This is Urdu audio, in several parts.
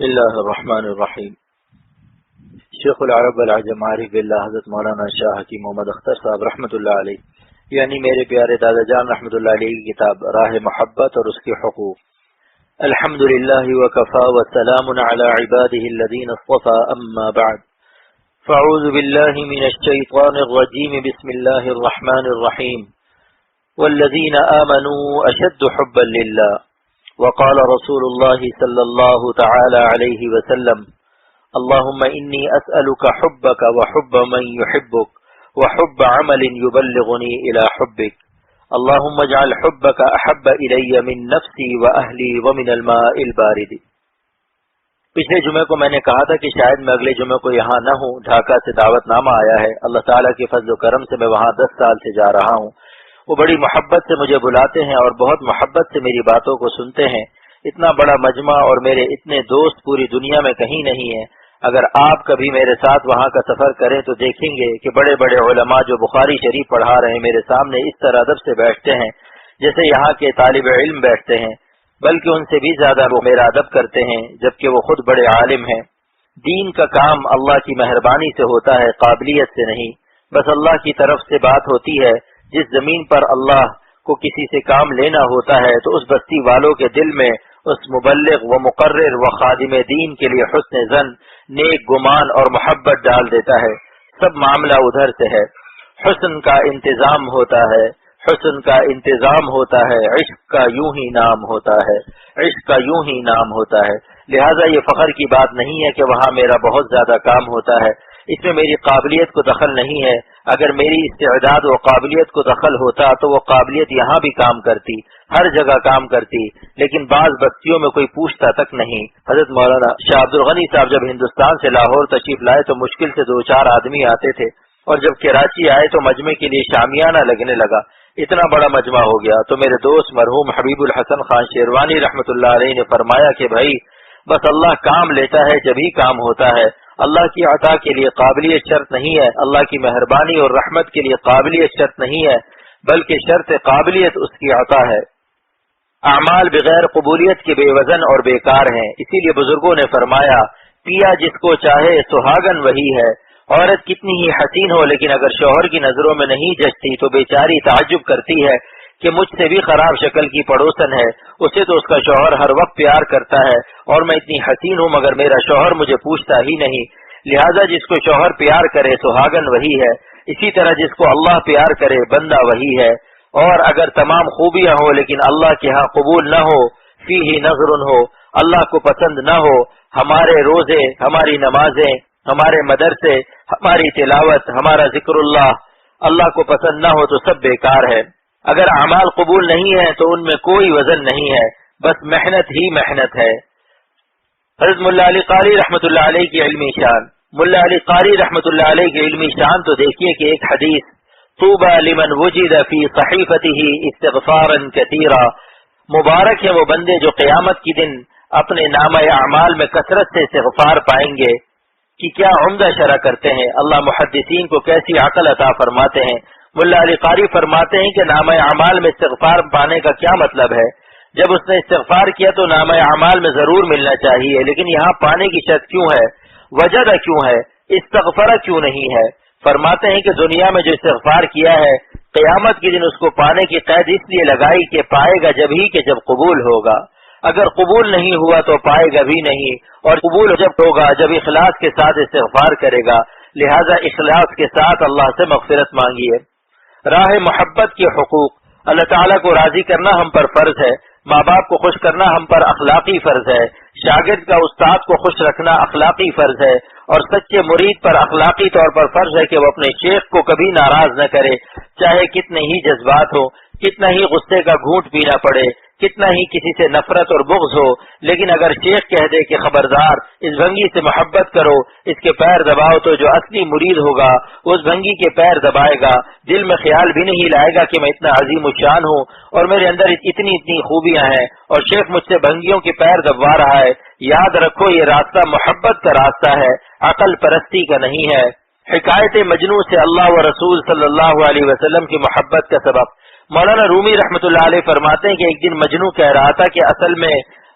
بسم اللہ الرحمن الرحیم۔ شیخ العرب والعجم عارف باللہ حضرت مولانا شاہ حکیم محمد اختر صاحب رحمۃ اللہ علیہ یعنی میرے پیارے دادا جان رحمۃ اللہ علیہ کی کتاب راہ محبت اور اس کے حقوق۔ الحمد للہ وکفا وسلام علی عباده الذین اصطفى اما بعد فاعوذ باللہ من الشیطان الرجیم بسم اللہ الرحمن الرحیم والذین آمنوا اشد حبا للہ وقال رسول اللہ صلی اللہ تعالی علیہ وسلم اللهم انی اسألک حبک وحب من یحبک وحب عمل یبلغنی الى حبک اللهم اجعل حبک احب الی من نفسی واہلی ومن الماء البارد۔ پچھلے جمعے کو میں نے کہا تھا کہ شاید میں اگلے جمعے کو یہاں نہ ہوں، ڈھاکہ سے دعوت نامہ آیا ہے، اللہ تعالیٰ کے فضل و کرم سے میں وہاں 10 سال سے جا رہا ہوں۔ وہ بڑی محبت سے مجھے بلاتے ہیں اور بہت محبت سے میری باتوں کو سنتے ہیں۔ اتنا بڑا مجمع اور میرے اتنے دوست پوری دنیا میں کہیں نہیں ہیں۔ اگر آپ کبھی میرے ساتھ وہاں کا سفر کریں تو دیکھیں گے کہ بڑے بڑے علماء جو بخاری شریف پڑھا رہے ہیں میرے سامنے اس طرح ادب سے بیٹھتے ہیں جیسے یہاں کے طالب علم بیٹھتے ہیں، بلکہ ان سے بھی زیادہ وہ میرا ادب کرتے ہیں، جبکہ وہ خود بڑے عالم ہیں۔ دین کا کام اللہ کی مہربانی سے ہوتا ہے، قابلیت سے نہیں۔ بس اللہ کی طرف سے بات ہوتی ہے۔ جس زمین پر اللہ کو کسی سے کام لینا ہوتا ہے تو اس بستی والوں کے دل میں اس مبلغ و مقرر و خادم دین کے لیے حسن ظن، نیک گمان اور محبت ڈال دیتا ہے۔ سب معاملہ ادھر سے ہے۔ حسن کا انتظام ہوتا ہے، حسن کا انتظام ہوتا ہے، عشق کا یوں ہی نام ہوتا ہے، عشق کا یوں ہی نام ہوتا ہے۔ لہٰذا یہ فخر کی بات نہیں ہے کہ وہاں میرا بہت زیادہ کام ہوتا ہے، اس میں میری قابلیت کو دخل نہیں ہے۔ اگر میری استعداد و قابلیت کو دخل ہوتا تو وہ قابلیت یہاں بھی کام کرتی، ہر جگہ کام کرتی، لیکن بعض بستیوں میں کوئی پوچھتا تک نہیں۔ حضرت مولانا شاہ عبد الغنی صاحب جب ہندوستان سے لاہور تشریف لائے تو مشکل سے 2-4 آدمی آتے تھے، اور جب کراچی آئے تو مجمع کے لیے شامیانہ لگنے لگا، اتنا بڑا مجمع ہو گیا۔ تو میرے دوست مرحوم حبیب الحسن خان شیروانی رحمۃ اللہ علیہ نے فرمایا کہ بھائی بس اللہ کام لیتا ہے جب ہی کام ہوتا ہے۔ اللہ کی عطا کے لیے قابلیت شرط نہیں ہے، اللہ کی مہربانی اور رحمت کے لیے قابلیت شرط نہیں ہے، بلکہ شرط قابلیت اس کی عطا ہے۔ اعمال بغیر قبولیت کے بے وزن اور بیکار ہیں، اسی لیے بزرگوں نے فرمایا پیا جس کو چاہے سہاگن وہی ہے۔ عورت کتنی ہی حسین ہو لیکن اگر شوہر کی نظروں میں نہیں جچتی تو بیچاری تعجب کرتی ہے کہ مجھ سے بھی خراب شکل کی پڑوسن ہے، اسے تو اس کا شوہر ہر وقت پیار کرتا ہے اور میں اتنی حسین ہوں مگر میرا شوہر مجھے پوچھتا ہی نہیں۔ لہذا جس کو شوہر پیار کرے سہاگن وہی ہے، اسی طرح جس کو اللہ پیار کرے بندہ وہی ہے۔ اور اگر تمام خوبیاں ہو لیکن اللہ کے ہاں قبول نہ ہو، فیہ نظر ہو، اللہ کو پسند نہ ہو، ہمارے روزے، ہماری نمازیں، ہمارے مدرسے، ہماری تلاوت، ہمارا ذکر اللہ کو پسند نہ ہو تو سب بیکار ہے۔ اگر اعمال قبول نہیں ہے تو ان میں کوئی وزن نہیں ہے، بس محنت ہی محنت ہے۔ حضرت ملا علی قاری رحمۃ اللہ علیہ کی علمی شان، ملا علی قاری رحمۃ اللہ علیہ کی علمی شان تو دیکھیے کہ ایک حدیث طوبى لمن وجد في صحیفته استغفارا كثيرا، مبارک ہے وہ بندے جو قیامت کی دن اپنے نامہ اعمال میں کثرت سے استغفار پائیں گے۔ کہ کیا عمدہ شرح کرتے ہیں، اللہ محدثین کو کیسی عقل عطا فرماتے ہیں۔ ملا علی قاری فرماتے ہیں کہ نامہ اعمال میں استغفار پانے کا کیا مطلب ہے؟ جب اس نے استغفار کیا تو نامہ اعمال میں ضرور ملنا چاہیے، لیکن یہاں پانے کی شرط کیوں ہے، وجہ کیوں ہے، استغفر کیوں نہیں ہے؟ فرماتے ہیں کہ دنیا میں جو استغفار کیا ہے قیامت کے دن اس کو پانے کی قید اس لیے لگائی کہ پائے گا جب ہی کہ جب قبول ہوگا، اگر قبول نہیں ہوا تو پائے گا بھی نہیں، اور قبول جب ہوگا جب اخلاص کے ساتھ استغفار کرے گا۔ لہذا اخلاص کے ساتھ اللہ سے مغفرت مانگیے۔ راہ محبت کے حقوق، اللہ تعالیٰ کو راضی کرنا ہم پر فرض ہے، ماں باپ کو خوش کرنا ہم پر اخلاقی فرض ہے، شاگرد کا استاد کو خوش رکھنا اخلاقی فرض ہے، اور سچے مرید پر اخلاقی طور پر فرض ہے کہ وہ اپنے شیخ کو کبھی ناراض نہ کرے، چاہے کتنے ہی جذبات ہو، کتنا ہی غصے کا گھونٹ پینا پڑے، کتنا ہی کسی سے نفرت اور بغض ہو، لیکن اگر شیخ کہہ دے کہ خبردار اس بھنگی سے محبت کرو، اس کے پیر دباؤ، تو جو اصلی مرید ہوگا اس بھنگی کے پیر دبائے گا، دل میں خیال بھی نہیں لائے گا کہ میں اتنا عظیم الشان ہوں اور میرے اندر اتنی خوبیاں ہیں اور شیخ مجھ سے بھنگیوں کے پیر دبوا رہا ہے۔ یاد رکھو یہ راستہ محبت کا راستہ ہے، عقل پرستی کا نہیں ہے۔ حکایت مجنوں سے اللہ و رسول صلی اللہ علیہ وسلم کی محبت کا سبب، مولانا رومی رحمۃ اللہ علیہ فرماتے ہیں کہ ایک دن مجنوں کہہ رہا تھا کہ اصل میں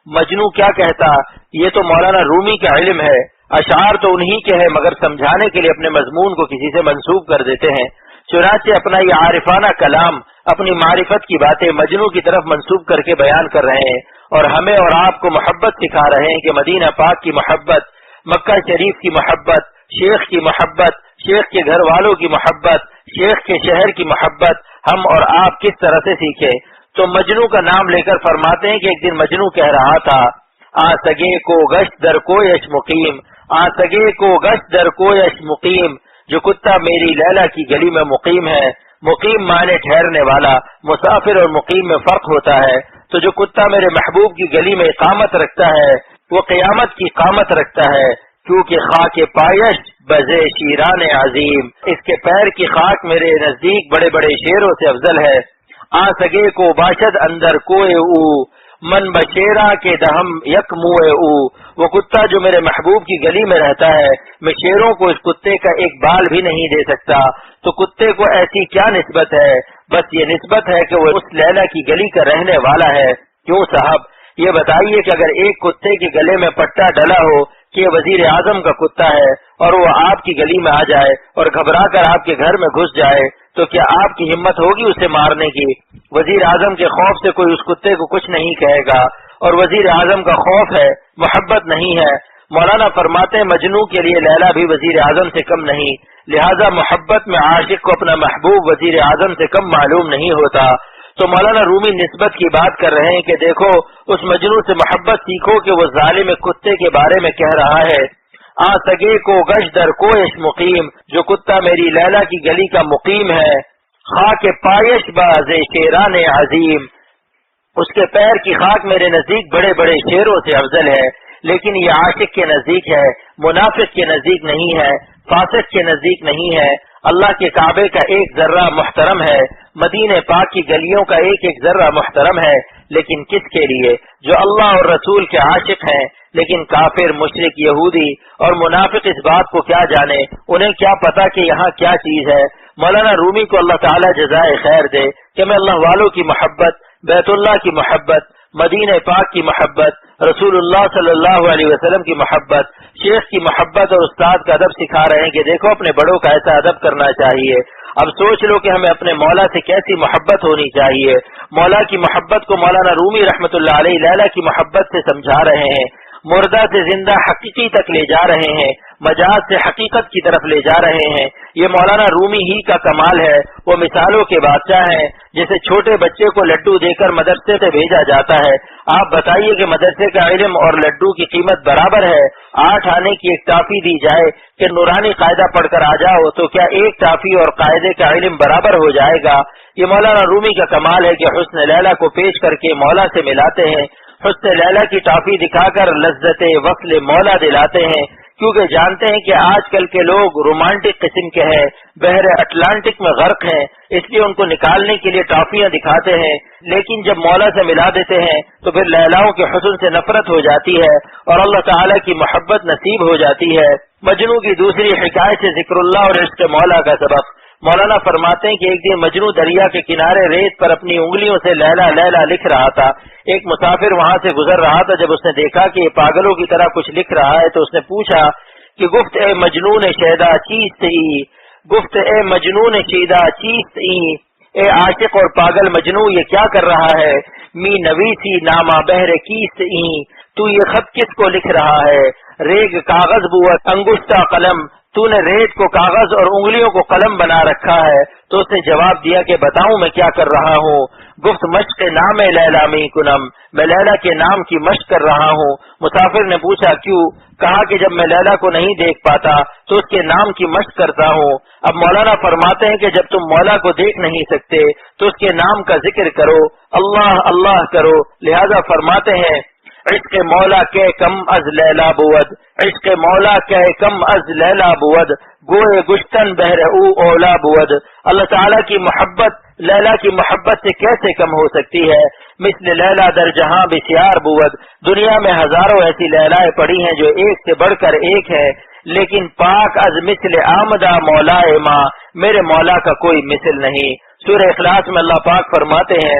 مجنو کیا کہتا، یہ تو مولانا رومی کا علم ہے، اشعار تو انہی کے ہیں مگر سمجھانے کے لیے اپنے مضمون کو کسی سے منسوب کر دیتے ہیں، چنانچہ اپنا یہ عارفانہ کلام، اپنی معرفت کی باتیں مجنو کی طرف منسوب کر کے بیان کر رہے ہیں، اور ہمیں اور آپ کو محبت سکھا رہے ہیں کہ مدینہ پاک کی محبت، مکہ شریف کی محبت، شیخ کی محبت، شیخ کے گھر والوں کی محبت، شیخ کے شہر کی محبت ہم اور آپ کس طرح سے سیکھیں۔ تو مجنو کا نام لے کر فرماتے ہیں کہ ایک دن مجنو کہہ رہا تھا، آ سگے کو گشت در کویش مقیم، آ سگے کو گشت در کویش مقیم، جو کتا میری لیلا کی گلی میں مقیم ہے۔ مقیم معنی ٹھہرنے والا، مسافر اور مقیم میں فرق ہوتا ہے، تو جو کتا میرے محبوب کی گلی میں اقامت رکھتا ہے وہ قیامت کی قامت رکھتا ہے، کیونکہ خاک پایش بزے شیران عظیم، اس کے پیر کی خاک میرے نزدیک بڑے بڑے شیروں سے افضل ہے۔ آ سگے کو باشد اندر کوئے او، من بشیرا کے دہم یک موئے او، وہ کتا جو میرے محبوب کی گلی میں رہتا ہے، میں شیروں کو اس کتے کا ایک بال بھی نہیں دے سکتا، تو کتے کو ایسی کیا نسبت ہے؟ بس یہ نسبت ہے کہ وہ اس لیلا کی گلی کا رہنے والا ہے۔ کیوں صاحب یہ بتائیے کہ اگر ایک کتے کے گلے میں پٹا ڈلا ہو کہ یہ وزیر اعظم کا کتا ہے اور وہ آپ کی گلی میں آ جائے اور گھبرا کر آپ کے گھر میں گھس جائے تو کیا آپ کی ہمت ہوگی اسے مارنے کی؟ وزیر اعظم کے خوف سے کوئی اس کتے کو کچھ نہیں کہے گا، اور وزیر اعظم کا خوف ہے، محبت نہیں ہے۔ مولانا فرماتے ہیں مجنو کے لیے لیلا بھی وزیر اعظم سے کم نہیں، لہذا محبت میں عاشق کو اپنا محبوب وزیر اعظم سے کم معلوم نہیں ہوتا۔ تو مولانا رومی نسبت کی بات کر رہے ہیں کہ دیکھو اس مجنو سے محبت سیکھو کہ وہ ظالم کتے کے بارے میں کہہ رہا ہے، آ سگے کو گش در کویش مقیم، جو کتا میری لیلا کی گلی کا مقیم ہے، خاک پایش باز شیران عظیم، اس کے پیر کی خاک میرے نزدیک بڑے بڑے شیروں سے افضل ہے۔ لیکن یہ عاشق کے نزدیک ہے، منافق کے نزدیک نہیں ہے، فاسق کے نزدیک نہیں ہے۔ اللہ کے کعبے کا ایک ذرہ محترم ہے، مدینہ پاک کی گلیوں کا ایک ایک ذرہ محترم ہے، لیکن کس کے لیے؟ جو اللہ اور رسول کے عاشق ہیں۔ لیکن کافر، مشرک، یہودی اور منافق اس بات کو کیا جانے، انہیں کیا پتا کہ یہاں کیا چیز ہے۔ مولانا رومی کو اللہ تعالیٰ جزائے خیر دے کہ میں اللہ والوں کی محبت، بیت اللہ کی محبت، مدینہ پاک کی محبت، رسول اللہ صلی اللہ علیہ وسلم کی محبت، شیخ کی محبت اور استاد کا ادب سکھا رہے ہیں کہ دیکھو اپنے بڑوں کا ایسا ادب کرنا چاہیے۔ اب سوچ لو کہ ہمیں اپنے مولا سے کیسی محبت ہونی چاہیے۔ مولا کی محبت کو مولانا رومی رحمۃ اللہ علیہ لیلا کی محبت سے سمجھا رہے ہیں، مردہ سے زندہ حقیقی تک لے جا رہے ہیں، مجاز سے حقیقت کی طرف لے جا رہے ہیں۔ یہ مولانا رومی ہی کا کمال ہے، وہ مثالوں کے بادشاہ ہیں۔ جیسے چھوٹے بچے کو لڈو دے کر مدرسے سے بھیجا جاتا ہے، آپ بتائیے کہ مدرسے کا علم اور لڈو کی قیمت برابر ہے؟ 8 آنے کی ایک ٹافی دی جائے کہ نورانی قاعدہ پڑھ کر آ جاؤ تو کیا ایک ٹافی اور قاعدے کا علم برابر ہو جائے گا؟ یہ مولانا رومی کا کمال ہے کہ حسن لیلا کو پیش کر کے مولا سے ملاتے ہیں، حسن لیلا کی ٹافی دکھا کر لذت وصل مولا دلاتے ہیں، کیونکہ جانتے ہیں کہ آج کل کے لوگ رومانٹک قسم کے ہیں، بحر اٹلانٹک میں غرق ہیں، اس لیے ان کو نکالنے کے لیے ٹافیاں دکھاتے ہیں، لیکن جب مولا سے ملا دیتے ہیں تو پھر لیلاؤں کے حسن سے نفرت ہو جاتی ہے اور اللہ تعالیٰ کی محبت نصیب ہو جاتی ہے۔ مجنو کی دوسری حکایت سے ذکر اللہ اور عشق مولا کا سبق۔ مولانا فرماتے ہیں کہ ایک دن مجنو دریا کے کنارے ریت پر اپنی انگلیوں سے لیلا لیلا لکھ رہا تھا۔ ایک مسافر وہاں سے گزر رہا تھا، جب اس نے دیکھا کہ یہ پاگلوں کی طرح کچھ لکھ رہا ہے تو اس نے پوچھا کہ گفت اے مجنون شیدا چیست ای، گفت اے مجنون شیدا چیست ای، اے عاشق اور پاگل مجنو یہ کیا کر رہا ہے؟ می نویسی نامہ بہر کیست ای، تو یہ خط کس کو لکھ رہا ہے؟ ریگ کاغذ بوت انگشتہ قلم، تو نے ریت کو کاغذ اور انگلیوں کو قلم بنا رکھا ہے۔ تو اس نے جواب دیا کہ بتاؤں میں کیا کر رہا ہوں؟ گفت مشق نام لیلا می کنم، میں لیلا کے نام کی مشق کر رہا ہوں۔ مسافر نے پوچھا کیوں؟ کہا کہ جب میں لیلا کو نہیں دیکھ پاتا تو اس کے نام کی مشق کرتا ہوں۔ اب مولانا فرماتے ہیں کہ جب تم مولا کو دیکھ نہیں سکتے تو اس کے نام کا ذکر کرو، اللہ اللہ کرو۔ لہذا فرماتے ہیں عشق مولا کے کم از لیلا بود، عشق مولا کے کم از لیلا بود، گوئے گشتن بہر او اولا بود۔ اللہ تعالیٰ کی محبت لیلا کی محبت سے کیسے کم ہو سکتی ہے؟ مثل لیلا در جہاں بسیار بود، دنیا میں ہزاروں ایسی لیلائیں پڑی ہیں جو ایک سے بڑھ کر ایک ہے، لیکن پاک از مثل آمدہ مولا ماں، میرے مولا کا کوئی مثل نہیں۔ سورہ اخلاص میں اللہ پاک فرماتے ہیں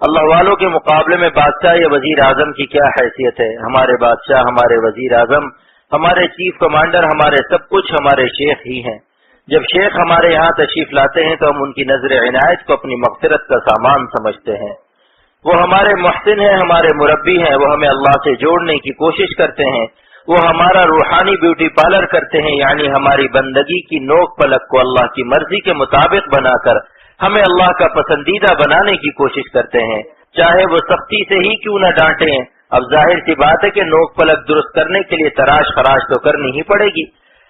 اللہ والوں کے مقابلے میں بادشاہ یا وزیر اعظم کی کیا حیثیت ہے؟ ہمارے بادشاہ، ہمارے وزیر اعظم، ہمارے چیف کمانڈر، ہمارے سب کچھ ہمارے شیخ ہی ہیں۔ جب شیخ ہمارے یہاں تشریف لاتے ہیں تو ہم ان کی نظر عنایت کو اپنی مغفرت کا سامان سمجھتے ہیں۔ وہ ہمارے محسن ہیں، ہمارے مربی ہیں، وہ ہمیں اللہ سے جوڑنے کی کوشش کرتے ہیں، وہ ہمارا روحانی بیوٹی پارلر کرتے ہیں، یعنی ہماری بندگی کی نوک پلک کو اللہ کی مرضی کے مطابق بنا کر ہمیں اللہ کا پسندیدہ بنانے کی کوشش کرتے ہیں، چاہے وہ سختی سے ہی کیوں نہ ڈانٹیں۔ اب ظاہر سی بات ہے کہ نوک پلک درست کرنے کے لیے تراش خراش تو کرنی ہی پڑے گی۔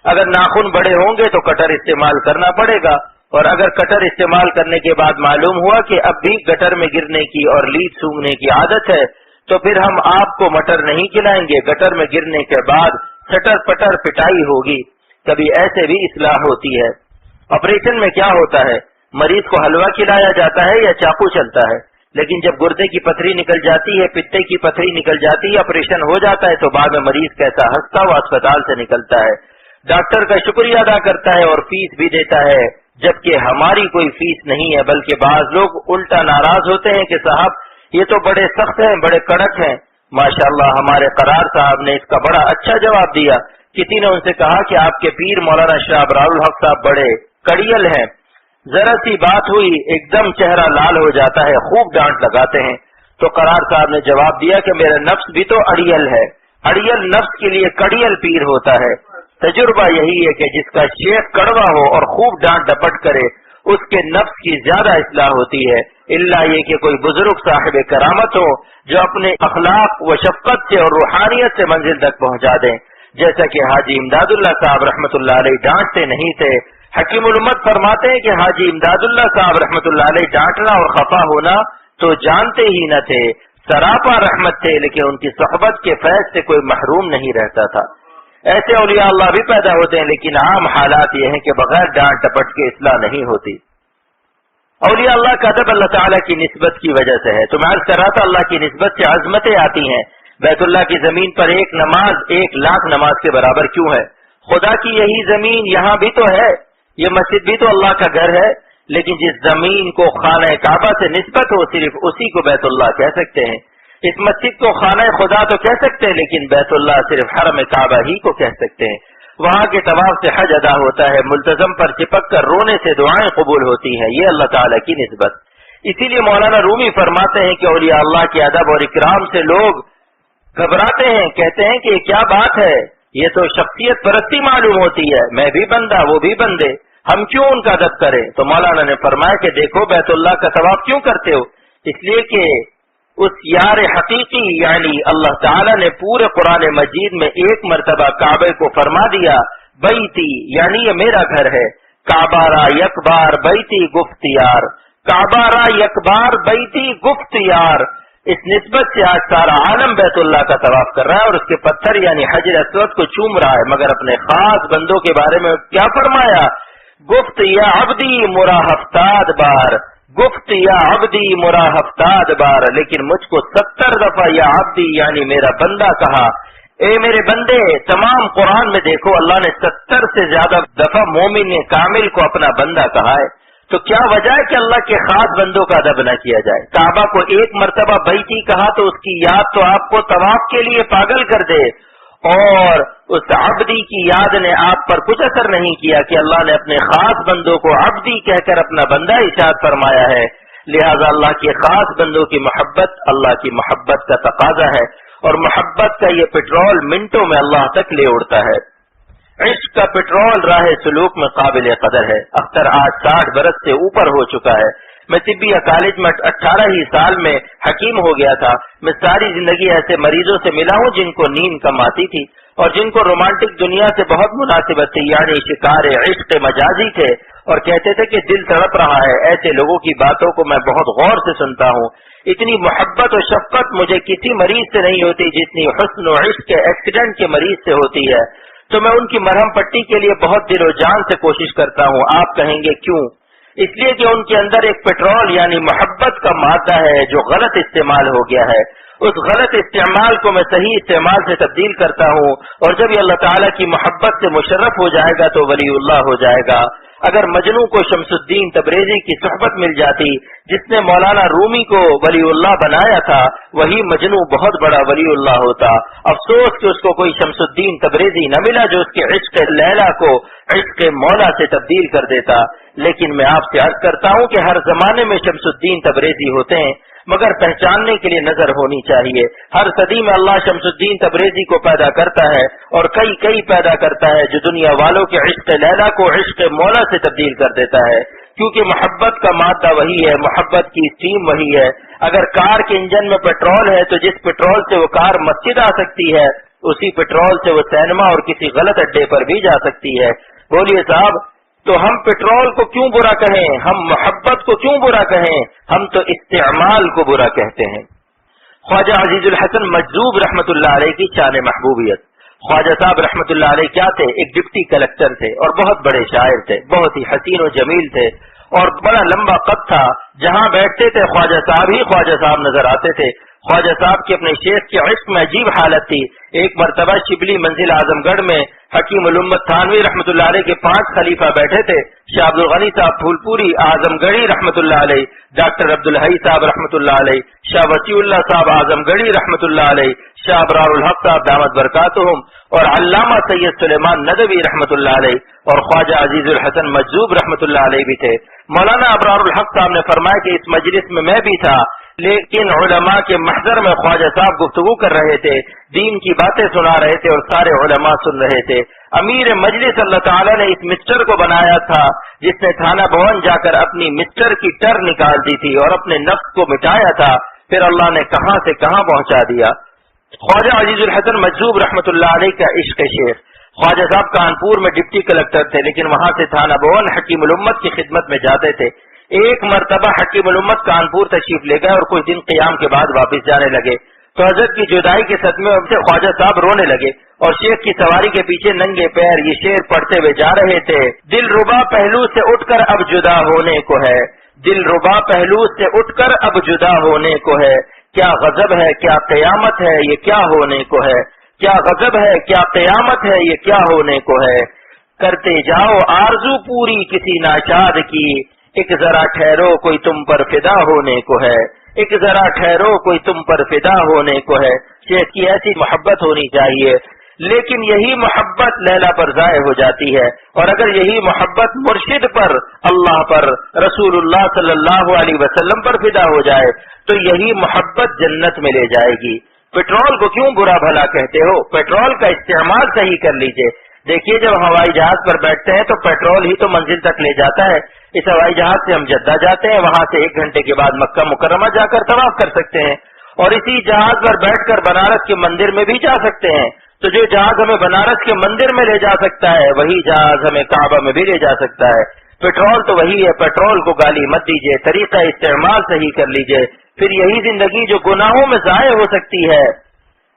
اگر ناخن بڑے ہوں گے تو کٹر استعمال کرنا پڑے گا، اور اگر کٹر استعمال کرنے کے بعد معلوم ہوا کہ اب بھی گٹر میں گرنے کی اور لیڈ سونگنے کی عادت ہے تو پھر ہم آپ کو مٹر نہیں کھلائیں گے، گٹر میں گرنے کے بعد سٹر پٹر پٹائی ہوگی۔ کبھی ایسے بھی اصلاح ہوتی ہے۔ آپریشن میں کیا ہوتا ہے؟ مریض کو حلوہ کھلایا جاتا ہے یا چاقو چلتا ہے، لیکن جب گردے کی پتھری نکل جاتی ہے، پتے کی پتھری نکل جاتی ہے، آپریشن ہو جاتا ہے تو بعد میں مریض کیسا ہنستا ہوا اسپتال سے نکلتا ہے، ڈاکٹر کا شکریہ ادا کرتا ہے اور فیس بھی دیتا ہے، جبکہ ہماری کوئی فیس نہیں ہے۔ بلکہ بعض لوگ الٹا ناراض ہوتے ہیں کہ صاحب یہ تو بڑے سخت ہیں، بڑے کڑک ہیں۔ ماشاءاللہ ہمارے قرار صاحب نے اس کا بڑا اچھا جواب دیا۔ کسی نے ان سے کہا کہ آپ کے پیر مولانا شاہ ابرار الحق صاحب بڑے کڑیل ہیں، ذرا سی بات ہوئی ایک دم چہرہ لال ہو جاتا ہے، خوب ڈانٹ لگاتے ہیں۔ تو قرار صاحب نے جواب دیا کہ میرا نفس بھی تو اڑیل ہے، اڑیل نفس کے لیے کڑیل پیر ہوتا ہے۔ تجربہ یہی ہے کہ جس کا شیخ کڑوا ہو اور خوب ڈانٹ ڈپٹ کرے اس کے نفس کی زیادہ اصلاح ہوتی ہے، الا یہ کہ کوئی بزرگ صاحب کرامت ہو جو اپنے اخلاق و شفقت سے اور روحانیت سے منزل تک پہنچا دیں، جیسا کہ حاجی امداد اللہ صاحب رحمۃ اللہ علیہ ڈانٹتے نہیں تھے۔ حکیم الامت فرماتے ہیں کہ حاجی امداد اللہ صاحب رحمۃ اللہ علیہ ڈانٹنا اور خفا ہونا تو جانتے ہی نہ تھے، سراپا رحمت تھے، لیکن ان کی صحبت کے فیض سے کوئی محروم نہیں رہتا تھا۔ ایسے اولیاء اللہ بھی پیدا ہوتے ہیں، لیکن عام حالات یہ ہیں کہ بغیر ڈانٹ ڈپٹ کے اصلاح نہیں ہوتی۔ اولیاء اللہ کا ادب اللہ تعالیٰ کی نسبت کی وجہ سے ہے۔ تو میں عرض کر رہا تھا اللہ کی نسبت سے عظمتیں آتی ہیں۔ بیت اللہ کی زمین پر ایک نماز 1,00,000 نماز کے برابر کیوں ہے؟ خدا کی یہی زمین یہاں بھی تو ہے، یہ مسجد بھی تو اللہ کا گھر ہے، لیکن جس زمین کو خانہ کعبہ سے نسبت ہو صرف اسی کو بیت اللہ کہہ سکتے ہیں۔ اس مسجد کو خانہ خدا تو کہہ سکتے ہیں، لیکن بیت اللہ صرف حرم کعبہ ہی کو کہہ سکتے ہیں۔ وہاں کے طواف سے حج ادا ہوتا ہے، ملتزم پر چپک کر رونے سے دعائیں قبول ہوتی ہیں، یہ اللہ تعالیٰ کی نسبت۔ اسی لیے مولانا رومی فرماتے ہیں کہ اولیاء اللہ کے ادب اور اکرام سے لوگ گھبراتے ہیں، کہتے ہیں کہ یہ کیا بات ہے، یہ تو شخصیت پرستی معلوم ہوتی ہے، میں بھی بندہ وہ بھی بندے، ہم کیوں ان کا ادب کریں؟ تو مولانا نے فرمایا کہ دیکھو بیت اللہ کا طواف کیوں کرتے ہو؟ اس لیے کہ اس یار حقیقی یعنی اللہ تعالیٰ نے پورے قرآن مجید میں ایک مرتبہ کعبے کو فرما دیا بیتی، یعنی یہ میرا گھر ہے، کعبہ را یک بار بیتی گفت یار، کعبہ را یک بار بیتی گفت یار۔ اس نسبت سے آج سارا عالم بیت اللہ کا طواف کر رہا ہے اور اس کے پتھر یعنی حجر اسود کو چوم رہا ہے، مگر اپنے خاص بندوں کے بارے میں کیا فرمایا؟ گفت یا عبدی مرا ہفتاد بار، گفت یا عبدی مرا ہفتاد بار، لیکن مجھ کو 70 دفعہ یا عبدی یعنی میرا بندہ کہا۔ اے میرے بندے، تمام قرآن میں دیکھو اللہ نے 70 سے زیادہ دفعہ مومن کامل کو اپنا بندہ کہا ہے، تو کیا وجہ ہے کہ اللہ کے خاص بندوں کا ادب نہ کیا جائے؟ کعبہ کو ایک مرتبہ بیتی کہا تو اس کی یاد تو آپ کو طواف کے لیے پاگل کر دے، اور اس عبدی کی یاد نے آپ پر کچھ اثر نہیں کیا کہ اللہ نے اپنے خاص بندوں کو عبدی کہہ کر اپنا بندہ ارشاد فرمایا ہے۔ لہذا اللہ کے خاص بندوں کی محبت اللہ کی محبت کا تقاضا ہے، اور محبت کا یہ پٹرول منٹوں میں اللہ تک لے اڑتا ہے۔ عشق کا پٹرول راہ سلوک میں قابل قدر ہے۔ اختر آج 60 برس سے اوپر ہو چکا ہے۔ میں طبیہ کالج میں 18 ہی سال میں حکیم ہو گیا تھا۔ میں ساری زندگی ایسے مریضوں سے ملا ہوں جن کو نیند کم آتی تھی اور جن کو رومانٹک دنیا سے بہت مناسبت تھی، یعنی شکار عشق مجازی تھے اور کہتے تھے کہ دل تڑپ رہا ہے۔ ایسے لوگوں کی باتوں کو میں بہت غور سے سنتا ہوں۔ اتنی محبت اور شفقت مجھے کسی مریض سے نہیں ہوتی جتنی حسن و عشق کے ایکسیڈنٹ کے مریض سے ہوتی ہے، تو میں ان کی مرہم پٹی کے لیے بہت دل و جان سے کوشش کرتا ہوں۔ آپ کہیں گے کیوں؟ اس لیے کہ ان کے اندر ایک پٹرول یعنی محبت کا مادہ ہے جو غلط استعمال ہو گیا ہے۔ اس غلط استعمال کو میں صحیح استعمال سے تبدیل کرتا ہوں، اور جب یہ اللہ تعالیٰ کی محبت سے مشرف ہو جائے گا تو ولی اللہ ہو جائے گا۔ اگر مجنو کو شمس الدین تبریزی کی صحبت مل جاتی جس نے مولانا رومی کو ولی اللہ بنایا تھا، وہی مجنو بہت بڑا ولی اللہ ہوتا۔ افسوس کہ اس کو کوئی شمس الدین تبریزی نہ ملا جو اس کے عشق لیلا کو عشق مولا سے تبدیل کر دیتا۔ لیکن میں آپ سے عرض کرتا ہوں کہ ہر زمانے میں شمس الدین تبریزی ہوتے ہیں، مگر پہچاننے کے لیے نظر ہونی چاہیے۔ ہر صدی میں اللہ شمس الدین تبریزی کو پیدا کرتا ہے اور کئی پیدا کرتا ہے جو دنیا والوں کے عشق لیلا کو عشق مولا سے تبدیل کر دیتا ہے، کیونکہ محبت کا مادہ وہی ہے، محبت کی اسٹیم وہی ہے۔ اگر کار کے انجن میں پیٹرول ہے تو جس پیٹرول سے وہ کار مسجد آ سکتی ہے، اسی پیٹرول سے وہ سینما اور کسی غلط اڈے پر بھی جا سکتی ہے۔ بولیے صاحب، تو ہم پیٹرول کو کیوں برا کہیں، ہم محبت کو کیوں برا کہیں؟ ہم تو استعمال کو برا کہتے ہیں۔ خواجہ عزیز الحسن مجذوب رحمت اللہ علیہ کی شان محبوبیت۔ خواجہ صاحب رحمت اللہ علیہ کیا تھے؟ ایک ڈپٹی کلکٹر تھے اور بہت بڑے شاعر تھے، بہت ہی حسین و جمیل تھے اور بڑا لمبا قد تھا۔ جہاں بیٹھتے تھے خواجہ صاحب ہی خواجہ صاحب نظر آتے تھے۔ خواجہ صاحب کی اپنے شیخ کے عشق میں عجیب حالت تھی۔ ایک مرتبہ شبلی منزل اعظم گڑھ میں حکیم الامت تھانوی رحمت اللہ علیہ کے 5 خلیفہ بیٹھے تھے۔ شاہ عبد الغنی صاحب پھول پوری اعظم گڑھی رحمت اللہ علیہ، ڈاکٹر عبدالحی صاحب رحمت اللہ علیہ، شاہ وسیع اللہ صاحب اعظم گڑھی رحمت اللہ علیہ، شاہ ابرار الحق صاحب دامت برکاتہم اور علامہ سید سلیمان ندوی رحمت اللہ علیہ اور خواجہ عزیز الحسن مجذوب رحمت اللہ علیہ بھی تھے۔ مولانا ابرار الحق صاحب نے فرمایا کہ اس مجلس میں بھی تھا، لیکن علماء کے محضر میں خواجہ صاحب گفتگو کر رہے تھے، دین کی باتیں سنا رہے تھے اور سارے علماء سن رہے تھے۔ امیر مجلس اللہ تعالیٰ نے اس مسٹر کو بنایا تھا جس نے تھانہ بھون جا کر اپنی مسٹر کی ٹر نکال دی تھی اور اپنے نفس کو مٹایا تھا، پھر اللہ نے کہاں سے کہاں پہنچا دیا۔ خواجہ عزیز الحسن مجذوب رحمت اللہ علیہ کا عشق شیخ۔ خواجہ صاحب کانپور میں ڈپٹی کلکٹر تھے، لیکن وہاں سے تھانہ بھون حکیم الامت کی خدمت میں جاتے تھے۔ ایک مرتبہ حکیم الامت کانپور تشریف لے گئے اور کچھ دن قیام کے بعد واپس جانے لگے تو حضرت کی جدائی کے صدمے سے خواجہ صاحب رونے لگے اور شیخ کی سواری کے پیچھے ننگے پیر یہ شعر پڑھتے ہوئے جا رہے تھے: دل ربا پہلو سے اٹھ کر اب جدا ہونے کو ہے، دل ربا پہلو سے اٹھ کر اب جدا ہونے کو ہے، کیا غضب ہے کیا قیامت ہے یہ کیا ہونے کو ہے، کیا غضب ہے کیا قیامت ہے یہ کیا ہونے کو ہے، کرتے جاؤ آرزو پوری کسی ناشاد کی، ایک ذرا ٹھہرو کوئی تم پر فدا ہونے کو ہے، ایک ذرا ٹھہرو کوئی تم پر فدا ہونے کو ہے۔ شیخ کی ایسی محبت ہونی چاہیے، لیکن یہی محبت لیلا پر ضائع ہو جاتی ہے، اور اگر یہی محبت مرشد پر، اللہ پر، رسول اللہ صلی اللہ علیہ وسلم پر فدا ہو جائے تو یہی محبت جنت میں لے جائے گی۔ پیٹرول کو کیوں برا بھلا کہتے ہو؟ پیٹرول کا استعمال صحیح کر لیجئے۔ دیکھیے جب ہوائی جہاز پر بیٹھتے ہیں تو پیٹرول ہی تو منزل تک لے جاتا ہے۔ اس ہوائی جہاز سے ہم جدہ جاتے ہیں، وہاں سے 1 گھنٹے کے بعد مکہ مکرمہ جا کر طواف کر سکتے ہیں، اور اسی جہاز پر بیٹھ کر بنارس کے مندر میں بھی جا سکتے ہیں۔ تو جو جہاز ہمیں بنارس کے مندر میں لے جا سکتا ہے وہی جہاز ہمیں کعبہ میں بھی لے جا سکتا ہے۔ پیٹرول تو وہی ہے، پیٹرول کو گالی مت دیجیے، طریقہ استعمال صحیح کر لیجیے، پھر یہی زندگی جو گناہوں میں ضائع ہو سکتی ہے،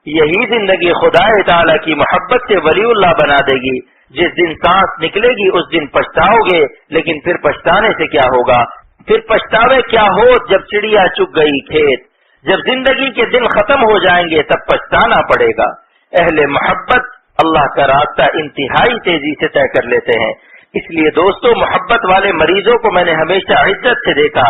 یہی زندگی خدا تعالی کی محبت سے ولی اللہ بنا دے گی۔ جس دن سانس نکلے گی اس دن پچھتاؤ گے، لیکن پھر پچھتانے سے کیا ہوگا؟ پھر پچھتاوے کیا ہو جب چڑیا چگ گئی کھیت، جب زندگی کے دن ختم ہو جائیں گے تب پچھتانا پڑے گا۔ اہل محبت اللہ کا راستہ انتہائی تیزی سے طے کر لیتے ہیں۔ اس لیے دوستو، محبت والے مریضوں کو میں نے ہمیشہ عزت سے دیکھا،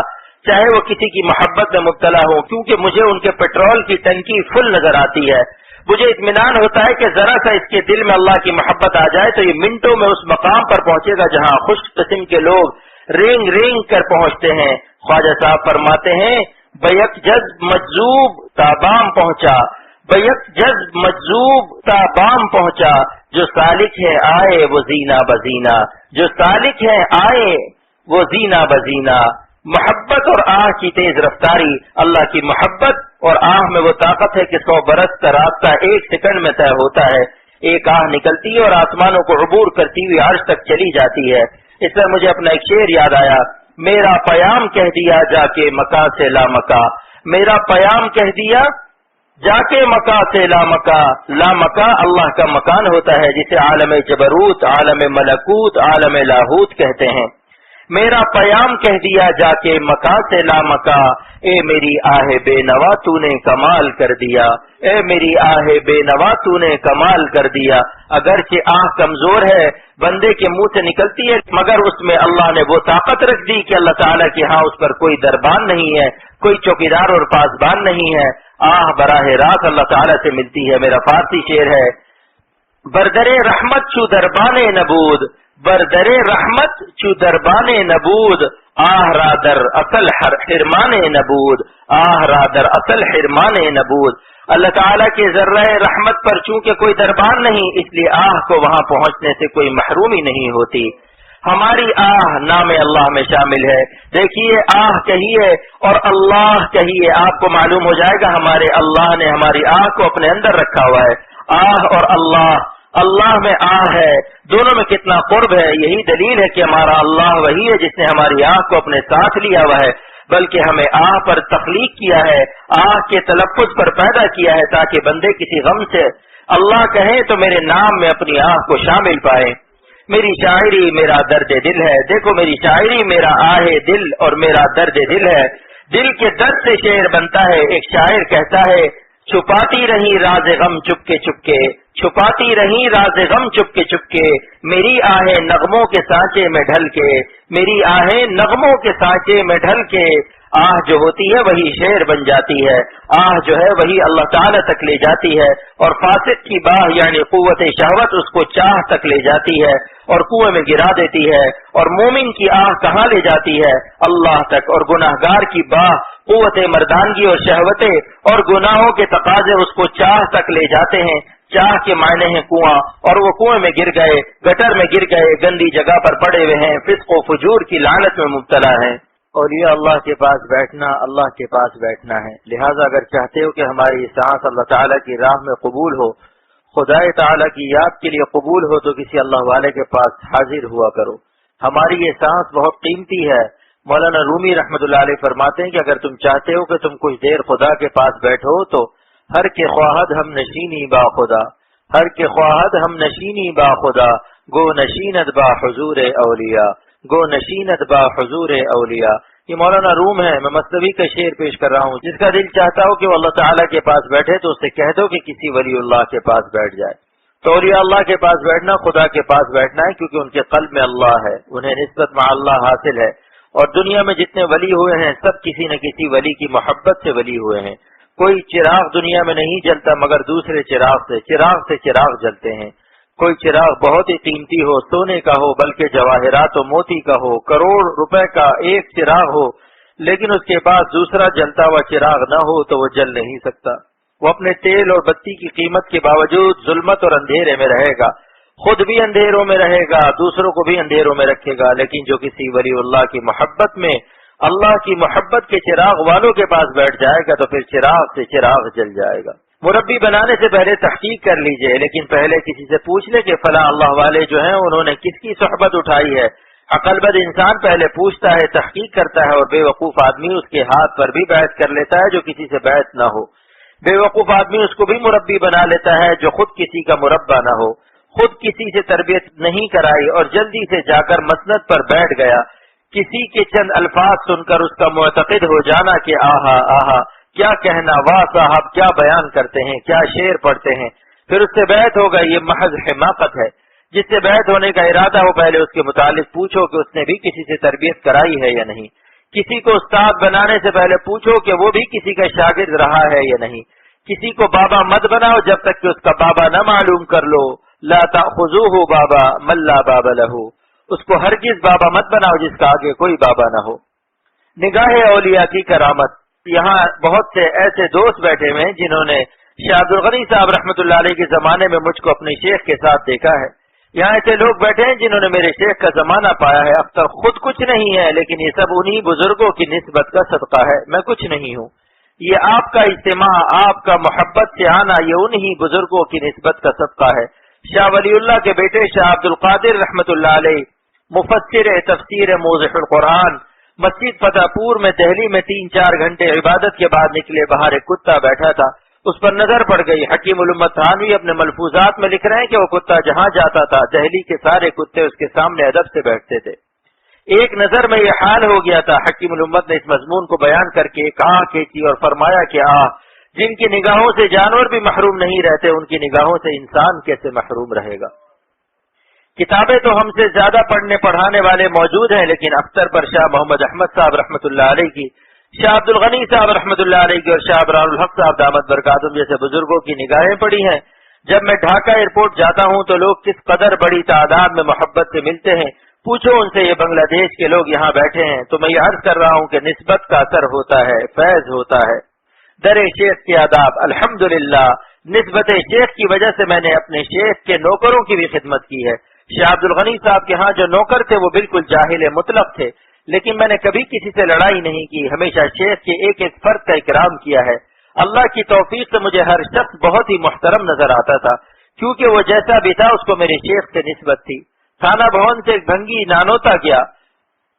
چاہے وہ کسی کی محبت میں مبتلا ہو، کیونکہ مجھے ان کے پیٹرول کی ٹنکی فل نظر آتی ہے۔ مجھے اطمینان ہوتا ہے کہ ذرا سا اس کے دل میں اللہ کی محبت آ جائے تو یہ منٹوں میں اس مقام پر پہنچے گا جہاں خوش قسم کے لوگ رینگ رینگ کر پہنچتے ہیں۔ خواجہ صاحب فرماتے ہیں: بیک جذب مجذوب تابام پہنچا، بیک جذب مجذوب تابام پہنچا، جو سالک ہے آئے وہ زینہ بزینہ، جو سالک ہے آئے وہ زینہ بزینہ۔ محبت اور آہ کی تیز رفتاری، اللہ کی محبت اور آہ میں وہ طاقت ہے کہ 100 برس کا راستہ 1 سیکنڈ میں طے ہوتا ہے۔ ایک آہ نکلتی ہے اور آسمانوں کو عبور کرتی ہوئی عرش تک چلی جاتی ہے۔ اس پر مجھے اپنا ایک شعر یاد آیا: میرا پیام کہہ دیا جا کے مکہ سے لا مکہ، میرا پیام کہہ دیا جا کے مکہ سے لا مکہ۔ لا مکہ اللہ کا مکان ہوتا ہے جسے عالم جبروت، عالم ملکوت، عالم لاہوت کہتے ہیں۔ میرا پیام کہہ دیا جا کے مکا سے لا مکا، اے میری آہ بے نوا تو نے کمال کر دیا، اے میری آہ بے نوا تو نے کمال کر دیا۔ اگرچہ آہ کمزور ہے، بندے کے منہ سے نکلتی ہے، مگر اس میں اللہ نے وہ طاقت رکھ دی کہ اللہ تعالیٰ کے ہاں اس پر کوئی دربان نہیں ہے، کوئی چوکیدار اور پاسبان نہیں ہے۔ آہ براہ راست اللہ تعالیٰ سے ملتی ہے۔ میرا فارسی شعر ہے، بردر رحمت چو دربان نبود، بردر رحمت چو دربان نبود، آہ را در اصل حرمان نبود، آہ را در اصل حرمان نبود۔ اللہ تعالیٰ کے ذرہ رحمت پر چونکہ کوئی دربان نہیں، اس لیے آہ کو وہاں پہنچنے سے کوئی محرومی نہیں ہوتی۔ ہماری آہ نام اللہ میں شامل ہے۔ دیکھیے، آہ کہیے اور اللہ کہیے، آپ کو معلوم ہو جائے گا ہمارے اللہ نے ہماری آہ کو اپنے اندر رکھا ہوا ہے۔ آہ اور اللہ، اللہ میں آہ ہے، دونوں میں کتنا قرب ہے۔ یہی دلیل ہے کہ ہمارا اللہ وہی ہے جس نے ہماری آہ کو اپنے ساتھ لیا ہوا ہے، بلکہ ہمیں آہ پر تخلیق کیا ہے، آہ کے تلفظ پر پیدا کیا ہے، تاکہ بندے کسی غم سے اللہ کہیں تو میرے نام میں اپنی آہ کو شامل پائے۔ میری شاعری میرا درد دل ہے، دیکھو میری شاعری میرا آہ دل اور میرا درد دل ہے۔ دل کے درد سے شعر بنتا ہے۔ ایک شاعر کہتا ہے، چھپاتی رہی راز غم چپکے چپکے، چھپاتی رہی راز غم چپکے چپکے، میری آہیں نغموں کے سانچے میں ڈھل کے، میری آہیں نغموں کے سانچے میں ڈھل کے۔ آہ جو ہوتی ہے وہی شعر بن جاتی ہے، آہ جو ہے وہی اللہ تعالیٰ تک لے جاتی ہے، اور فاسق کی باہ یعنی قوت شہوت اس کو چاہ تک لے جاتی ہے اور کنویں میں گرا دیتی ہے، اور مومن کی آہ کہاں لے جاتی ہے؟ اللہ تک۔ اور گناہگار کی باہ قوت مردانگی اور شہوتیں اور گناہوں کے تقاضے اس کو چاہ تک لے جاتے ہیں۔ چاہ کے معنی ہیں کنواں، اور وہ کنویں میں گر گئے، گٹر میں گر گئے، گندی جگہ پر پڑے ہوئے ہیں، فسق و فجور کی لعنت میں مبتلا ہیں۔ اولیاء اللہ کے پاس بیٹھنا اللہ کے پاس بیٹھنا ہے، لہٰذا اگر چاہتے ہو کہ ہماری سانس اللہ تعالیٰ کی راہ میں قبول ہو، خدا تعالیٰ کی یاد کے لیے قبول ہو، تو کسی اللہ والے کے پاس حاضر ہوا کرو۔ ہماری یہ سانس بہت قیمتی ہے۔ مولانا رومی رحمۃ اللہ علیہ فرماتے ہیں کہ اگر تم چاہتے ہو کہ تم کچھ دیر خدا کے پاس بیٹھو تو ہر کے خواہد ہم نشینی با خدا، ہر کے خواہد ہم نشینی با خدا، گو نشینت با حضور اولیاء، گو نشینت با حضور اولیاء۔ یہ مولانا روم ہے، میں مصنوی کا شعر پیش کر رہا ہوں۔ جس کا دل چاہتا ہو کہ وہ اللہ تعالیٰ کے پاس بیٹھے تو اس سے کہہ دو کہ کسی ولی اللہ کے پاس بیٹھ جائے۔ تو اولیاء اللہ کے پاس بیٹھنا خدا کے پاس بیٹھنا ہے، کیونکہ ان کے قلب میں اللہ ہے، انہیں نسبت مع اللہ حاصل ہے۔ اور دنیا میں جتنے ولی ہوئے ہیں سب کسی نہ کسی ولی کی محبت سے ولی ہوئے ہیں۔ کوئی چراغ دنیا میں نہیں جلتا مگر دوسرے چراغ سے چراغ جلتے ہیں۔ کوئی چراغ بہت ہی قیمتی ہو، سونے کا ہو بلکہ جواہرات و موتی کا ہو، کروڑ روپے کا ایک چراغ ہو، لیکن اس کے بعد دوسرا جلتا ہوا چراغ نہ ہو تو وہ جل نہیں سکتا۔ وہ اپنے تیل اور بتی کی قیمت کے باوجود ظلمت اور اندھیرے میں رہے گا، خود بھی اندھیروں میں رہے گا، دوسروں کو بھی اندھیروں میں رکھے گا۔ لیکن جو کسی ولی اللہ کی محبت میں اللہ کی محبت کے چراغ والوں کے پاس بیٹھ جائے گا تو پھر چراغ سے چراغ جل جائے گا۔ مربی بنانے سے پہلے تحقیق کر لیجئے، لیکن پہلے کسی سے پوچھ لے کہ فلاں اللہ والے جو ہیں انہوں نے کس کی صحبت اٹھائی ہے۔ عقل مند انسان پہلے پوچھتا ہے، تحقیق کرتا ہے، اور بے وقوف آدمی اس کے ہاتھ پر بھی بیعت کر لیتا ہے جو کسی سے بیعت نہ ہو۔ بے وقوف آدمی اس کو بھی مربی بنا لیتا ہے جو خود کسی کا مربع نہ ہو، خود کسی سے تربیت نہیں کرائی اور جلدی سے جا کر مسند پر بیٹھ گیا۔ کسی کے چند الفاظ سن کر اس کا معتقد ہو جانا کہ آہا آہا کیا کہنا، واہ صاحب کیا بیان کرتے ہیں، کیا شعر پڑھتے ہیں، پھر اس سے بیعت ہوگا، یہ محض حماقت ہے۔ جس سے بیعت ہونے کا ارادہ ہو پہلے اس کے متعلق پوچھو کہ اس نے بھی کسی سے تربیت کرائی ہے یا نہیں۔ کسی کو استاد بنانے سے پہلے پوچھو کہ وہ بھی کسی کا شاگرد رہا ہے یا نہیں۔ کسی کو بابا مت بناؤ جب تک کہ اس کا بابا نہ معلوم کر لو۔ لا تأخذوہ بابا من لا باب لہ، اس کو ہرگز بابا مت بناؤ جس کا آگے کوئی بابا نہ ہو۔ نگاہ اولیاء کی کرامت، یہاں بہت سے ایسے دوست بیٹھے ہوئے ہیں جنہوں نے شاہ عبد الغنی صاحب رحمۃ اللہ علیہ کے زمانے میں مجھ کو اپنے شیخ کے ساتھ دیکھا ہے۔ یہاں ایسے لوگ بیٹھے ہیں جنہوں نے میرے شیخ کا زمانہ پایا ہے۔ اختر خود کچھ نہیں ہے، لیکن یہ سب انہی بزرگوں کی نسبت کا صدقہ ہے، میں کچھ نہیں ہوں۔ یہ آپ کا اجتماع، آپ کا محبت سے آنا، یہ انہی بزرگوں کی نسبت کا صدقہ ہے۔ شاہ ولی اللہ کے بیٹے شاہ عبد القادر رحمۃ اللہ علیہ، مفسر تفسیر موضح القرآن، مسجد فتح پور میں دہلی میں 3-4 گھنٹے عبادت کے بعد نکلے، باہر ایک کتا بیٹھا تھا، اس پر نظر پڑ گئی۔ حکیم الامت تھانوی اپنے ملفوظات میں لکھ رہے ہیں کہ وہ کتا جہاں جاتا تھا دہلی کے سارے کتے اس کے سامنے ادب سے بیٹھتے تھے۔ ایک نظر میں یہ حال ہو گیا تھا. حکیم الامت نے اس مضمون کو بیان کر کے ایک آہ کھینچی اور فرمایا کہ جن کی نگاہوں سے جانور بھی محروم نہیں رہتے ان کی نگاہوں سے انسان کیسے محروم رہے گا. کتابیں تو ہم سے زیادہ پڑھنے پڑھانے والے موجود ہیں، لیکن اختر پر شاہ محمد احمد صاحب رحمۃ اللہ علیہ کی، شاہ عبد الغنی صاحب رحمۃ اللہ علیہ کی اور شاہ ابرار الحق صاحب دامت برکاتہم جیسے بزرگوں کی نگاہیں پڑی ہیں. جب میں ڈھاکہ ایئرپورٹ جاتا ہوں تو لوگ کس قدر بڑی تعداد میں محبت سے ملتے ہیں. پوچھو ان سے یہ بنگلہ دیش کے لوگ یہاں بیٹھے ہیں. تو میں یہ عرض کر رہا ہوں کہ نسبت کا اثر ہوتا ہے، فیض ہوتا ہے. در شیخ کے آداب، الحمدللہ نسبت شیخ کی وجہ سے میں نے اپنے شیخ کے نوکروں کی بھی خدمت کی ہے. شاہ عبد الغنی صاحب کے ہاں جو نوکر تھے وہ بالکل جاہل مطلق تھے، لیکن میں نے کبھی کسی سے لڑائی نہیں کی. ہمیشہ شیخ کے ایک ایک فرد کا اکرام کیا ہے. اللہ کی توفیق سے مجھے ہر شخص بہت ہی محترم نظر آتا تھا، کیونکہ وہ جیسا بھی تھا اس کو میرے شیخ سے نسبت تھی. تھانہ بھون سے ایک بھنگی نانوتا گیا.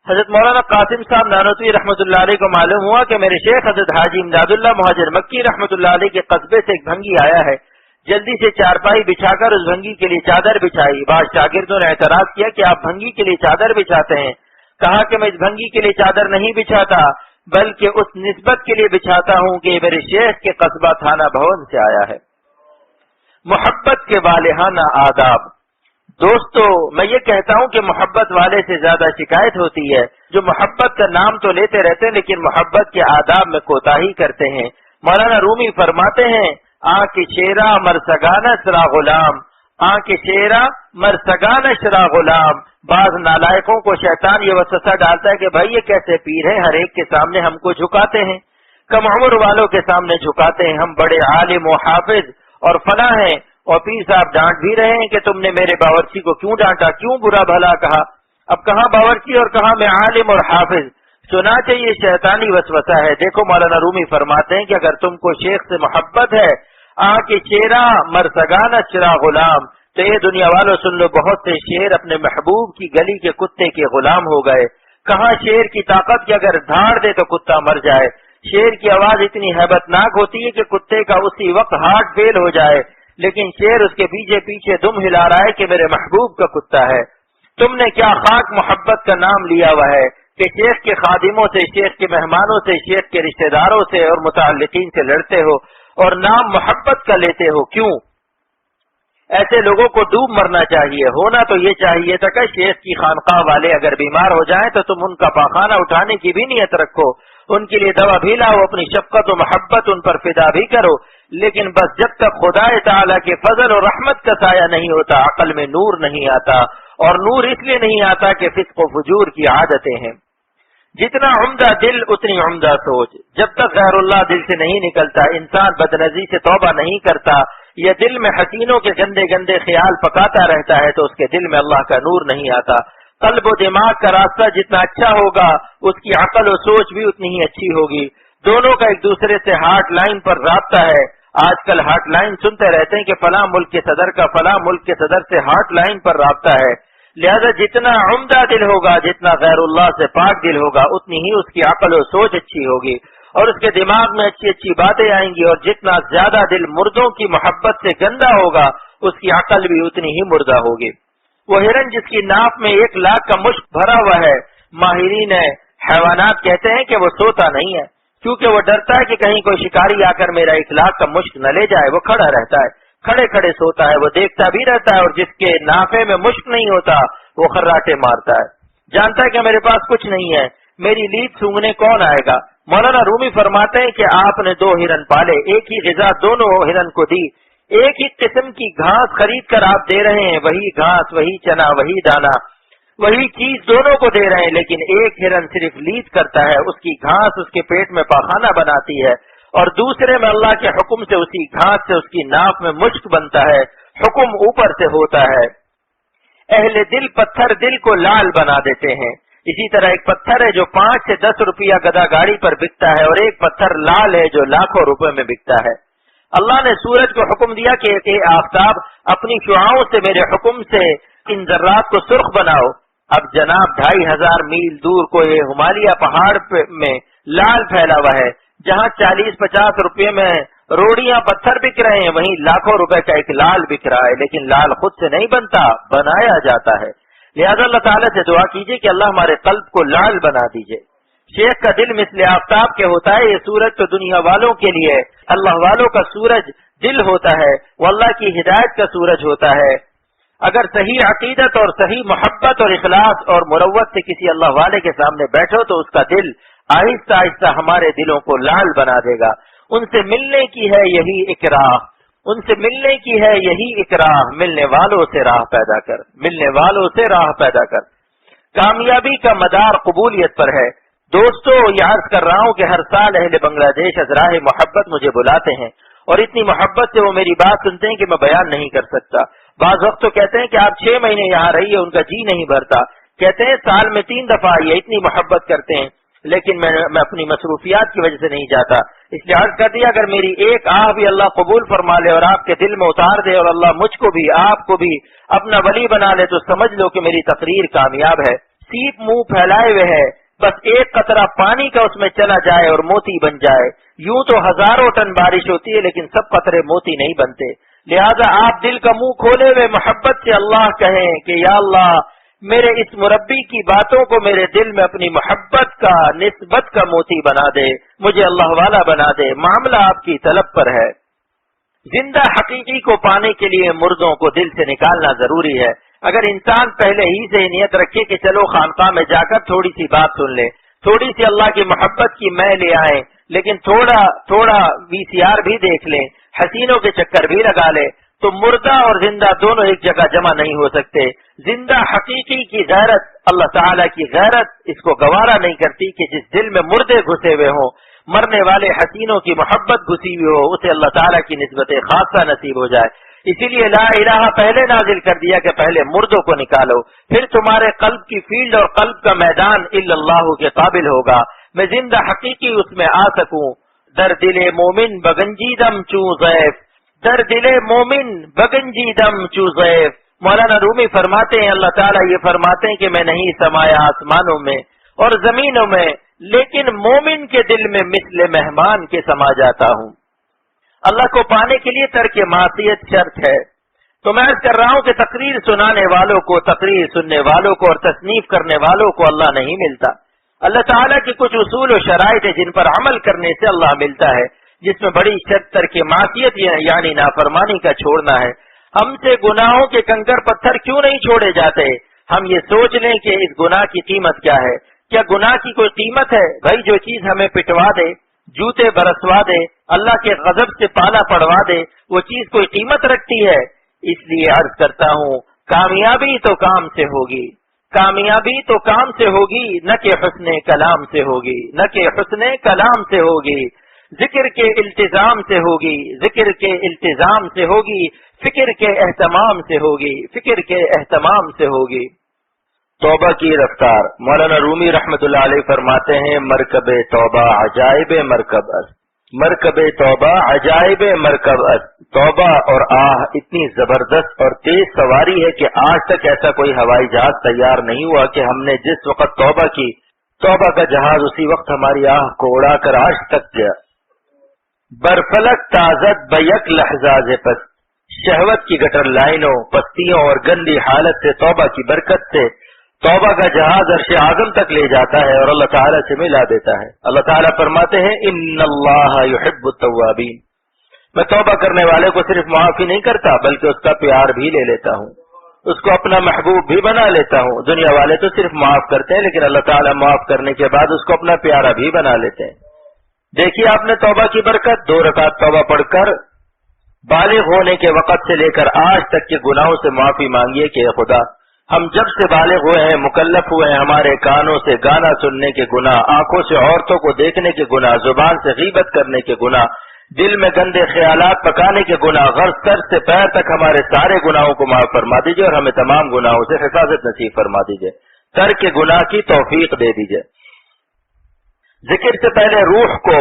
حضرت مولانا قاسم صاحب نانوتوی رحمۃ اللہ علیہ کو معلوم ہوا کہ میرے شیخ حضرت حاجی امداد اللہ مہاجر مکی رحمۃ اللہ علیہ کے قصبے سے ایک بھنگی آیا ہے. جلدی سے چارپائی بچھا کر اس بھنگی کے لیے چادر بچھائی. بعض شاگردوں نے اعتراض کیا کہ آپ بھنگی کے لیے چادر بچھاتے ہیں. کہا کہ میں اس بھنگی کے لیے چادر نہیں بچھاتا، بلکہ اس نسبت کے لیے بچھاتا ہوں کہ میرے شیخ کے قصبہ تھانہ بھون سے آیا ہے. محبت کے والہانہ آداب. دوستو، میں یہ کہتا ہوں کہ محبت والے سے زیادہ شکایت ہوتی ہے جو محبت کا نام تو لیتے رہتے ہیں لیکن محبت کے آداب میں کوتاہی کرتے ہیں. مولانا رومی فرماتے ہیں، آنکھ شیرا مرسگانہ شرا غلام، آنکھ شیرا مرسگانہ شرا غلام. بعض نالائقوں کو شیطان یہ وسوسہ ڈالتا ہے کہ بھائی یہ کیسے پیر ہیں، ہر ایک کے سامنے ہم کو جھکاتے ہیں، کم عمر والوں کے سامنے جھکاتے ہیں، ہم بڑے عالم و حافظ اور فلاں ہیں، اور پیر صاحب ڈانٹ بھی رہے ہیں کہ تم نے میرے باورچی کو کیوں ڈانٹا، کیوں برا بھلا کہا. اب کہاں باورچی اور کہاں میں عالم اور حافظ. سنا چاہیے شیطانی وسوسہ ہے. دیکھو مولانا رومی فرماتے ہیں کہ اگر تم کو شیخ سے محبت ہے، آنکھ شیرا مرسگانہ شرا غلام، تو یہ دنیا والوں سن لو، بہت سے شیر اپنے محبوب کی گلی کے کتے کے غلام ہو گئے. کہاں شیر کی طاقت کہ اگر دھاڑ دے تو کتا مر جائے. شیر کی آواز اتنی ہیبت ناک ہوتی ہے کہ کتے کا اسی وقت ہارٹ فیل ہو جائے، لیکن شیر اس کے پیچھے پیچھے دم ہلا رہا ہے کہ میرے محبوب کا کتا ہے. تم نے کیا خاک محبت کا نام لیا ہوا ہے کہ شیخ کے خادموں سے، شیخ کے مہمانوں سے، شیخ کے رشتہ داروں سے اور متعلقین سے لڑتے ہو اور نام محبت کا لیتے ہو. کیوں؟ ایسے لوگوں کو ڈوب مرنا چاہیے. ہونا تو یہ چاہیے تھا کہ شیخ کی خانقاہ والے اگر بیمار ہو جائیں تو تم ان کا پاخانہ اٹھانے کی بھی نیت رکھو، ان کے لیے دوا بھی لاؤ، اپنی شفقت و محبت ان پر فدا بھی کرو. لیکن بس جب تک خدا تعالیٰ کے فضل اور رحمت کا سایہ نہیں ہوتا، عقل میں نور نہیں آتا. اور نور اس لیے نہیں آتا کہ فسق و فجور کی عادتیں ہیں. جتنا عمدہ دل اتنی عمدہ سوچ. جب تک غیر اللہ دل سے نہیں نکلتا، انسان بدنظری سے توبہ نہیں کرتا یا دل میں حسینوں کے گندے گندے خیال پکاتا رہتا ہے تو اس کے دل میں اللہ کا نور نہیں آتا. قلب و دماغ کا راستہ جتنا اچھا ہوگا اس کی عقل و سوچ بھی اتنی ہی اچھی ہوگی. دونوں کا ایک دوسرے سے ہاٹ لائن پر رابطہ ہے. آج کل ہاٹ لائن سنتے رہتے ہیں کہ فلاں ملک کے صدر کا فلاں ملک کے صدر سے ہاٹ لائن پر رابطہ ہے. لہذا جتنا عمدہ دل ہوگا، جتنا غیر اللہ سے پاک دل ہوگا، اتنی ہی اس کی عقل و سوچ اچھی ہوگی اور اس کے دماغ میں اچھی اچھی باتیں آئیں گی. اور جتنا زیادہ دل مردوں کی محبت سے گندا ہوگا اس کی عقل بھی اتنی ہی مردہ ہوگی. وہ ہرن جس کی ناف میں 1,00,000 کا مشک بھرا ہوا ہے، ماہرین حیوانات کہتے ہیں کہ وہ سوتا نہیں ہے، کیونکہ وہ ڈرتا ہے کہ کہیں کوئی شکاری آ کر میرا 1,00,000 کا مشک نہ لے جائے. وہ کھڑا رہتا ہے، کھڑے کھڑے سوتا ہے، وہ دیکھتا بھی رہتا ہے، اور جس کے نافے میں مشک نہیں ہوتا وہ خراٹے مارتا ہے. جانتا ہے کہ میرے پاس کچھ نہیں ہے، میری لیڈ سونگنے کون آئے گا. مولانا رومی فرماتے ہیں کہ آپ نے 2 ہرن پالے، ایک ہی غذا دونوں ہرن کو دی، ایک ہی قسم کی گھاس خرید کر آپ دے رہے ہیں، وہی گھاس، وہی چنا، وہی دانا، وہی چیز دونوں کو دے رہے ہیں، لیکن ایک ہرن صرف لیڈ کرتا ہے، اس کی گھاس اس کے پیٹ میں پاخانہ بناتی ہے، اور دوسرے میں اللہ کے حکم سے اسی گھاس سے اس کی ناف میں مشک بنتا ہے. حکم اوپر سے ہوتا ہے. اہل دل پتھر دل کو لال بنا دیتے ہیں. اسی طرح ایک پتھر ہے جو 5 سے 10 روپیہ گدا گاڑی پر بکتا ہے، اور ایک پتھر لال ہے جو لاکھوں روپے میں بکتا ہے. اللہ نے سورج کو حکم دیا کہ اے آفتاب اپنی شعاؤں سے میرے حکم سے ان ذرات کو سرخ بناؤ. اب جناب 2,500 میل دور کو یہ ہمالیہ پہاڑ میں لال پھیلا ہوا ہے. جہاں 40-50 روپے میں روڑیاں پتھر بک رہے ہیں، وہیں لاکھوں روپے کا ایک لال بک رہا ہے. لیکن لال خود سے نہیں بنتا، بنایا جاتا ہے. لہذا اللہ تعالیٰ سے دعا کیجیے کہ اللہ ہمارے قلب کو لعل بنا دیجیے۔ شیخ کا دل مثل آفتاب کے ہوتا ہے، یہ سورج تو دنیا والوں کے لیے ہے، اللہ والوں کا سورج دل ہوتا ہے، وہ اللہ کی ہدایت کا سورج ہوتا ہے۔ اگر صحیح عقیدت اور صحیح محبت اور اخلاص اور مروت سے کسی اللہ والے کے سامنے بیٹھو تو اس کا دل آہستہ آہستہ ہمارے دلوں کو لعل بنا دے گا۔ ان سے ملنے کی ہے یہی اکراہ، ان سے ملنے کی ہے یہی اکراہ، ملنے والوں سے راہ پیدا کر، ملنے والوں سے راہ پیدا کر۔ کامیابی کا مدار قبولیت پر ہے۔ دوستو، یہ عرض کر رہا ہوں کہ ہر سال اہل بنگلہ دیش از راہ محبت مجھے بلاتے ہیں اور اتنی محبت سے وہ میری بات سنتے ہیں کہ میں بیان نہیں کر سکتا۔ بعض وقت تو کہتے ہیں کہ آپ 6 مہینے یہاں رہیے، ان کا جی نہیں بھرتا۔ کہتے ہیں سال میں 3 دفعہ آئیے، اتنی محبت کرتے ہیں، لیکن میں اپنی مصروفیات کی وجہ سے نہیں جاتا۔ اس لیے عرض کر دیا، اگر میری ایک آہ بھی اللہ قبول فرما لے اور آپ کے دل میں اتار دے اور اللہ مجھ کو بھی آپ کو بھی اپنا ولی بنا لے تو سمجھ لو کہ میری تقریر کامیاب ہے۔ سیپ منہ پھیلائے ہوئے ہے، بس ایک قطرہ پانی کا اس میں چلا جائے اور موتی بن جائے۔ یوں تو ہزاروں ٹن بارش ہوتی ہے لیکن سب قطرے موتی نہیں بنتے۔ لہذا آپ دل کا منہ کھولے ہوئے محبت سے اللہ کہیں کہ یا اللہ، میرے اس مربی کی باتوں کو میرے دل میں اپنی محبت کا، نسبت کا موتی بنا دے، مجھے اللہ والا بنا دے۔ معاملہ آپ کی طلب پر ہے۔ زندہ حقیقی کو پانے کے لیے مردوں کو دل سے نکالنا ضروری ہے۔ اگر انسان پہلے ہی سے نیت رکھے کہ چلو خانقاہ میں جا کر تھوڑی سی بات سن لے، تھوڑی سی اللہ کی محبت کی میں لے آئے، لیکن تھوڑا VCR بھی دیکھ لیں، حسینوں کے چکر بھی لگا لے، تو مردہ اور زندہ دونوں ایک جگہ جمع نہیں ہو سکتے۔ زندہ حقیقی کی غیرت، اللہ تعالیٰ کی غیرت اس کو گوارا نہیں کرتی کہ جس دل میں مردے گھسے ہوئے ہوں، مرنے والے حسینوں کی محبت گھسی ہوئی ہو، اسے اللہ تعالیٰ کی نسبت خاصہ نصیب ہو جائے۔ اسی لیے لا الہ پہلے نازل کر دیا کہ پہلے مردوں کو نکالو، پھر تمہارے قلب کی فیلڈ اور قلب کا میدان الا اللہ کے قابل ہوگا۔ میں زندہ حقیقی اس میں آ سکوں، در دل مومن بگنجی دم چو ضیف، در دل مومن بگنجی دم چو ضیف۔ مولانا رومی فرماتے ہیں، اللہ تعالیٰ یہ فرماتے ہیں کہ میں نہیں سمایا آسمانوں میں اور زمینوں میں، لیکن مومن کے دل میں مثل مہمان کے سما جاتا ہوں۔ اللہ کو پانے کے لیے ترک معصیت شرط ہے۔ تو میں عرض کر رہا ہوں کہ تقریر سنانے والوں کو، تقریر سننے والوں کو اور تصنیف کرنے والوں کو اللہ نہیں ملتا۔ اللہ تعالیٰ کی کچھ اصول و شرائط ہے جن پر عمل کرنے سے اللہ ملتا ہے، جس میں بڑی شرط ترک معصیت یعنی نافرمانی کا چھوڑنا ہے۔ ہم سے گناہوں کے کنکر پتھر کیوں نہیں چھوڑے جاتے؟ ہم یہ سوچ لیں کہ اس گناہ کی قیمت کیا ہے۔ کیا گناہ کی کوئی قیمت ہے؟ بھائی جو چیز ہمیں پٹوا دے، جوتے برسوا دے، اللہ کے غضب سے پالا پڑوا دے، وہ چیز کوئی قیمت رکھتی ہے؟ اس لیے عرض کرتا ہوں، کامیابی تو کام سے ہوگی، کامیابی تو کام سے ہوگی، نہ کہ حسن کلام سے ہوگی، نہ کہ حسن کلام سے ہوگی، ذکر کے التزام سے ہوگی، ذکر کے التزام سے ہوگی، فکر کے اہتمام سے ہوگی، فکر کے اہتمام سے ہوگی۔ توبہ کی رفتار، مولانا رومی رحمت اللہ علیہ فرماتے ہیں، مرکب توبہ عجائب مرکب است، مرکب توبہ عجائب مرکب است۔ توبہ اور آہ اتنی زبردست اور تیز سواری ہے کہ آج تک ایسا کوئی ہوائی جہاز تیار نہیں ہوا کہ ہم نے جس وقت توبہ کی، توبہ کا جہاز اسی وقت ہماری آہ کو اڑا کر آج تک گیا۔ برفلک تازد بیک لحظہ پس، شہوت کی گٹر لائنوں، پستیوں اور گندی حالت سے توبہ کی برکت سے توبہ کا جہاز عرش اعظم تک لے جاتا ہے اور اللہ تعالیٰ سے ملا دیتا ہے۔ اللہ تعالیٰ فرماتے ہیں، ان اللہ یحب التوابین، میں توبہ کرنے والے کو صرف معافی نہیں کرتا بلکہ اس کا پیار بھی لے لیتا ہوں، اس کو اپنا محبوب بھی بنا لیتا ہوں۔ دنیا والے تو صرف معاف کرتے ہیں لیکن اللہ تعالیٰ معاف کرنے کے بعد اس کو اپنا پیارا بھی بنا لیتے ہیں۔ دیکھیے آپ نے توبہ کی برکت، 2 رکعت توبہ پڑھ کر بالغ ہونے کے وقت سے لے کر آج تک کے گناہوں سے معافی مانگیے کہ اے خدا، ہم جب سے بالغ ہوئے ہیں، مکلف ہوئے ہیں، ہمارے کانوں سے گانا سننے کے گناہ، آنکھوں سے عورتوں کو دیکھنے کے گناہ، زبان سے غیبت کرنے کے گناہ، دل میں گندے خیالات پکانے کے گناہ، غرض سر سے پیر تک ہمارے سارے گناہوں کو معاف فرما دیجیے اور ہمیں تمام گناہوں سے حفاظت نصیب فرما دیجیے، ترک گناہ کی توفیق دے دیجیے۔ ذکر سے پہلے روح کو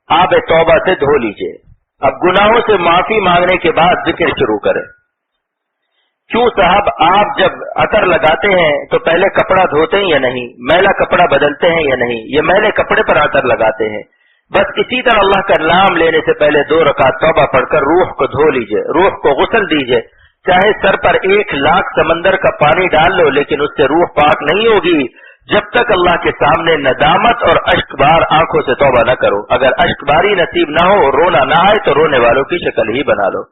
آب توبہ سے دھو لیجیے۔ اب گناہوں سے معافی مانگنے کے بعد ذکر شروع کریں۔ کیوں صاحب، آپ جب عطر لگاتے ہیں تو پہلے کپڑا دھوتے ہیں یا نہیں؟ میلا کپڑا بدلتے ہیں یا نہیں؟ یہ میلے کپڑے پر عطر لگاتے ہیں۔ بس اسی طرح اللہ کا نام لینے سے پہلے 2 رکعت توبہ پڑھ کر روح کو دھو لیجئے، روح کو غسل دیجئے، چاہے سر پر 1,00,000 سمندر کا پانی ڈال لو لیکن اس سے روح پاک نہیں ہوگی جب تک اللہ کے سامنے ندامت اور اشک بار آنکھوں سے توبہ نہ کرو. اگر اشک باری نصیب نہ ہو، رونا نہ آئے تو رونے والوں کی شکل ہی بنا لو.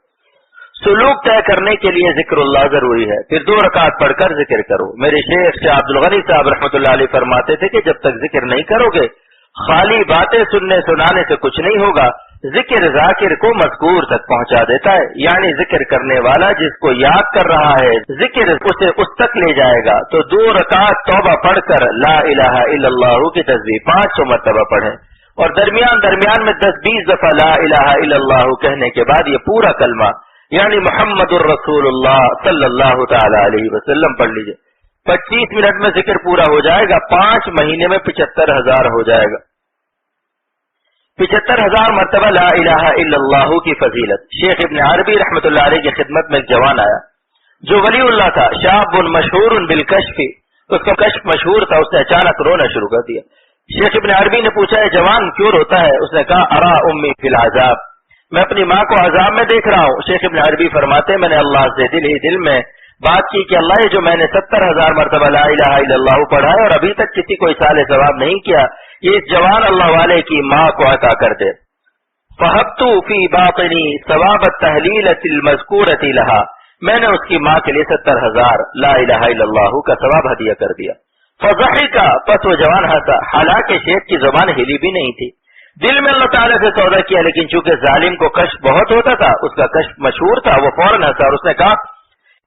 سلوک طے کرنے کے لیے ذکر اللہ ضروری ہے. پھر 2 رکعت پڑھ کر ذکر کرو. میرے شیخ شاہ عبد الغنی صاحب رحمۃ اللہ علیہ فرماتے تھے کہ جب تک ذکر نہیں کرو گے خالی باتیں سننے سنانے سے کچھ نہیں ہوگا. ذکر ذاکر کو مذکور تک پہنچا دیتا ہے، یعنی ذکر کرنے والا جس کو یاد کر رہا ہے ذکر اسے اس تک لے جائے گا. تو 2 رکعت توبہ پڑھ کر لا الہ الا اللہ کی تسبیح 500 مرتبہ پڑھیں اور درمیان میں 10-20 دفعہ لا الہ الا اللہ کہنے کے بعد یہ پورا کلمہ یعنی محمد الرسول اللہ صلی اللہ تعالی علیہ وسلم پڑھ لیجئے. 25 منٹ میں ذکر پورا ہو جائے گا. 5 مہینے میں 75,000 ہو جائے گا. 75,000 مرتبہ لا الہ الا اللہ کی فضیلت. شیخ ابن عربی رحمۃ اللہ علیہ کی خدمت میں ایک جوان آیا جو ولی اللہ تھا، شاب مشہور بالکشف، اس کا کشف مشہور تھا. اس نے اچانک رونا شروع کر دیا. شیخ ابن عربی نے پوچھا ہے جوان کیوں روتا ہے؟ اس نے کہا ارا امی فی العذاب، میں اپنی ماں کو عذاب میں دیکھ رہا ہوں. شیخ ابن عربی فرماتے میں نے اللہ سے دل ہی دل میں بات کی کہ اللہ یہ جو میں نے 70,000 مرتبہ لا الہ الا اللہ پڑھا ہے اور ابھی تک کسی کو اصال ثواب نہیں کیا، یہ اس جوان اللہ والے کی ماں کو عطا کر دے. فہبت فی باطنی ثواب التہلیلۃ المذکورۃ لہا، میں نے اس کی ماں کے لیے 70,000 لا الہ الا اللہ کا ثواب ہدیہ کر دیا. فضحک، پس وہ جوان ہنسا، حالانکہ شیخ کی زبان ہلی بھی نہیں تھی. دل میں اللہ تعالیٰ سے سودا کیا، لیکن چونکہ ظالم کو کشف بہت ہوتا تھا، اس کا کشف مشہور تھا، وہ فوراً ہنسا اور اس نے کہا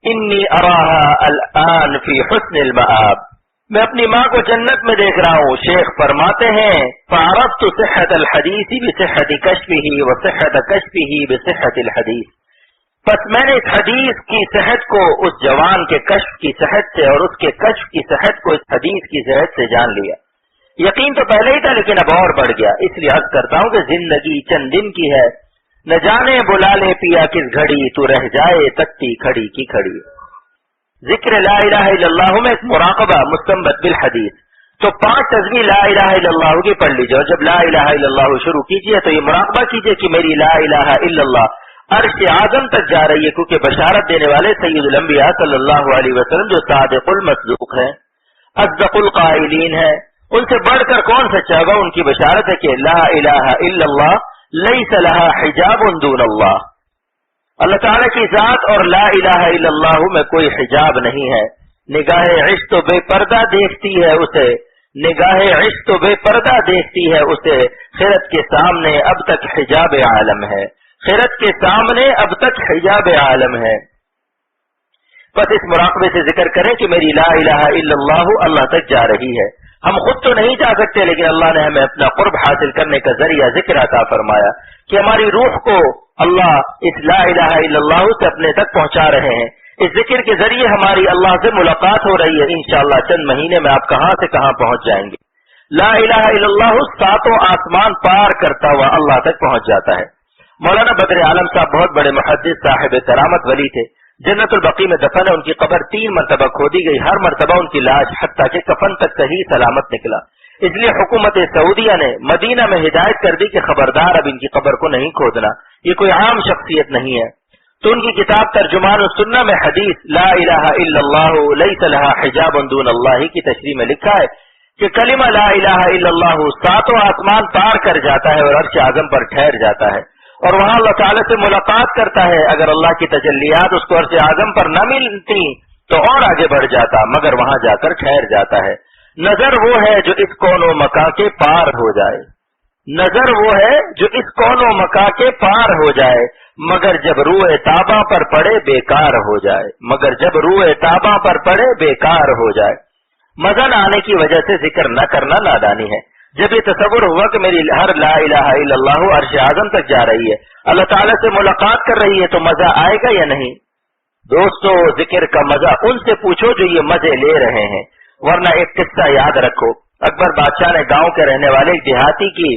انی اراہا الان فی حسن المآب، میں اپنی ماں کو جنت میں دیکھ رہا ہوں. شیخ فرماتے ہیں فعرفت صحت الحدیث بصحت کشفہ وصحت کشفہ بصحت الحدیث، پس میں نے اس حدیث کی صحت کو اس جوان کے کشف کی صحت سے اور اس کے کشف کی صحت کو اس حدیث کی صحت سے جان لیا. یقین تو پہلے ہی تھا لیکن اب اور بڑھ گیا. اس لیے عرض کرتا ہوں کہ زندگی چند دن کی ہے، نہ جانے بلا لے پیا کس گھڑی، تو رہ جائے تکتی کھڑی کی کھڑی. ذکر لا الہ الا اللہ میں ایک مراقبہ مستنبت بالحدیث. تو 5 تسبیح لا الہ الا اللہ کی پڑھ لیجیے اور جب لا الہ الا اللہ شروع کیجیے تو یہ مراقبہ کیجیے کہ میری لا الہ الا اللہ عرش اعظم تک جا رہی ہے، کیونکہ بشارت دینے والے سید الانبیاء صلی اللہ علیہ وسلم جو صادق المصدوق ہیں، اصدق القائلین ہیں، ان سے بڑھ کر کون سچا ہوگا؟ ان کی بشارت ہے کہ لا الہ الا اللہ لیس لہا حجاب دون اللہ، اللہ تعالیٰ کی ذات اور لا الہ الا اللہ میں کوئی حجاب نہیں ہے. نگاہ عشق تو بے پردہ دیکھتی ہے اسے، نگاہ عشق تو بے پردہ دیکھتی ہے اسے، خیرت کے سامنے اب تک حجاب عالم ہے، خیرت کے سامنے اب تک حجاب عالم ہے. بس اس مراقبے سے ذکر کریں کہ میری لا الہ الا اللہ اللہ تک جا رہی ہے. ہم خود تو نہیں جا سکتے لیکن اللہ نے ہمیں اپنا قرب حاصل کرنے کا ذریعہ ذکر عطا فرمایا کہ ہماری روح کو اللہ اس لا الہ الا اللہ سے اپنے تک پہنچا رہے ہیں. اس ذکر کے ذریعے ہماری اللہ سے ملاقات ہو رہی ہے. انشاءاللہ چند مہینے میں آپ کہاں سے کہاں پہنچ جائیں گے. لا الہ الا اللہ 7 آسمان پار کرتا ہوا اللہ تک پہنچ جاتا ہے. مولانا بدر عالم صاحب بہت بڑے محدث صاحب کرامت ولی تھے، جنت البقیع میں دفن ہے. ان کی قبر 3 مرتبہ کھودی گئی، ہر مرتبہ ان کی لاش حتیٰ کہ کفن تک صحیح سلامت نکلا. اس لیے حکومت سعودیہ نے مدینہ میں ہدایت کر دی کہ خبردار اب ان کی قبر کو نہیں کھودنا، یہ کوئی عام شخصیت نہیں ہے. تو ان کی کتاب ترجمان السنہ میں حدیث لا الہ الا اللہ لیس لہا حجاب دون اللہ کی تشریح میں لکھا ہے کہ کلمہ لا الہ الا اللہ 7 آسمان پار کر جاتا ہے اور عرش اعظم پر ٹھہر جاتا ہے اور وہاں اللہ تعالیٰ سے ملاقات کرتا ہے. اگر اللہ کی تجلیات اس کو عرش اعظم پر نہ ملتی تو اور آگے بڑھ جاتا، مگر وہاں جا کر ٹھہر جاتا ہے. نظر وہ ہے جو اس کون و مکاں کے پار ہو جائے، نظر وہ ہے جو اس کون و مکاں کے پار ہو جائے، مگر جب روح تابہ پر پڑے بیکار ہو جائے، مگر جب روح تابہ پر پڑے بیکار ہو جائے. مزہ نہ آنے کی وجہ سے ذکر نہ کرنا نادانی ہے. جب یہ تصور ہوا کہ میری ہر لا الہ الا اللہ عرش اعظم تک جا رہی ہے، اللہ تعالیٰ سے ملاقات کر رہی ہے، تو مزہ آئے گا یا نہیں؟ دوستو، ذکر کا مزہ ان سے پوچھو جو یہ مزے لے رہے ہیں. ورنہ ایک قصہ یاد رکھو. اکبر بادشاہ نے گاؤں کے رہنے والے ایک دیہاتی کی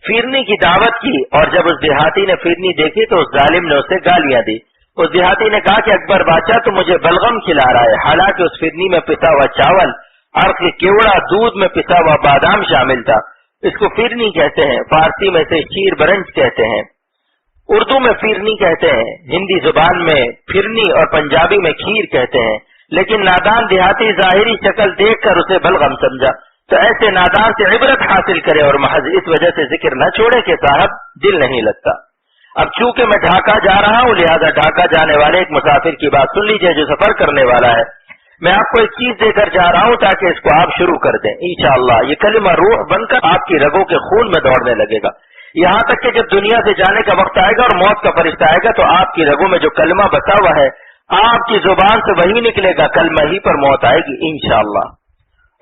فیرنی کی دعوت کی اور جب اس دیہاتی نے فیرنی دیکھی تو اس ظالم نے اسے گالیاں دی. اس دیہاتی نے کہا کہ اکبر بادشاہ تو مجھے بلغم کھلا رہا ہے، حالانکہ اس فیرنی میں پسا ہوا چاول، عرق کیوڑا، دودھ میں پسا ہوا بادام شامل تھا. اس کو فیرنی کہتے ہیں، فارسی میں سے شیر برنج کہتے ہیں. اردو میں پھرنی کہتے ہیں، ہندی زبان میں پھرنی اور پنجابی میں کھیر کہتے ہیں، لیکن نادان دیہاتی ظاہری شکل دیکھ کر اسے بلغم سمجھا، تو ایسے نادان سے عبرت حاصل کرے اور محض اس وجہ سے ذکر نہ چھوڑے کہ صاحب دل نہیں لگتا۔ اب چونکہ میں ڈھاکہ جا رہا ہوں، لہذا ڈھاکہ جانے والے ایک مسافر کی بات سن لیجئے جو سفر کرنے والا ہے۔ میں آپ کو ایک چیز دے کر جا رہا ہوں تاکہ اس کو آپ شروع کر دیں انشاءاللہ۔ یہ کلمہ روح بن کر آپ کی رگوں کے خون میں دوڑنے لگے گا، یہاں تک کہ جب دنیا سے جانے کا وقت آئے گا اور موت کا فرشتہ آئے گا تو آپ کی رگوں میں جو کلمہ بسا ہوا ہے آپ کی زبان سے وہی نکلے گا، کلمہ ہی پر موت آئے گی انشاءاللہ۔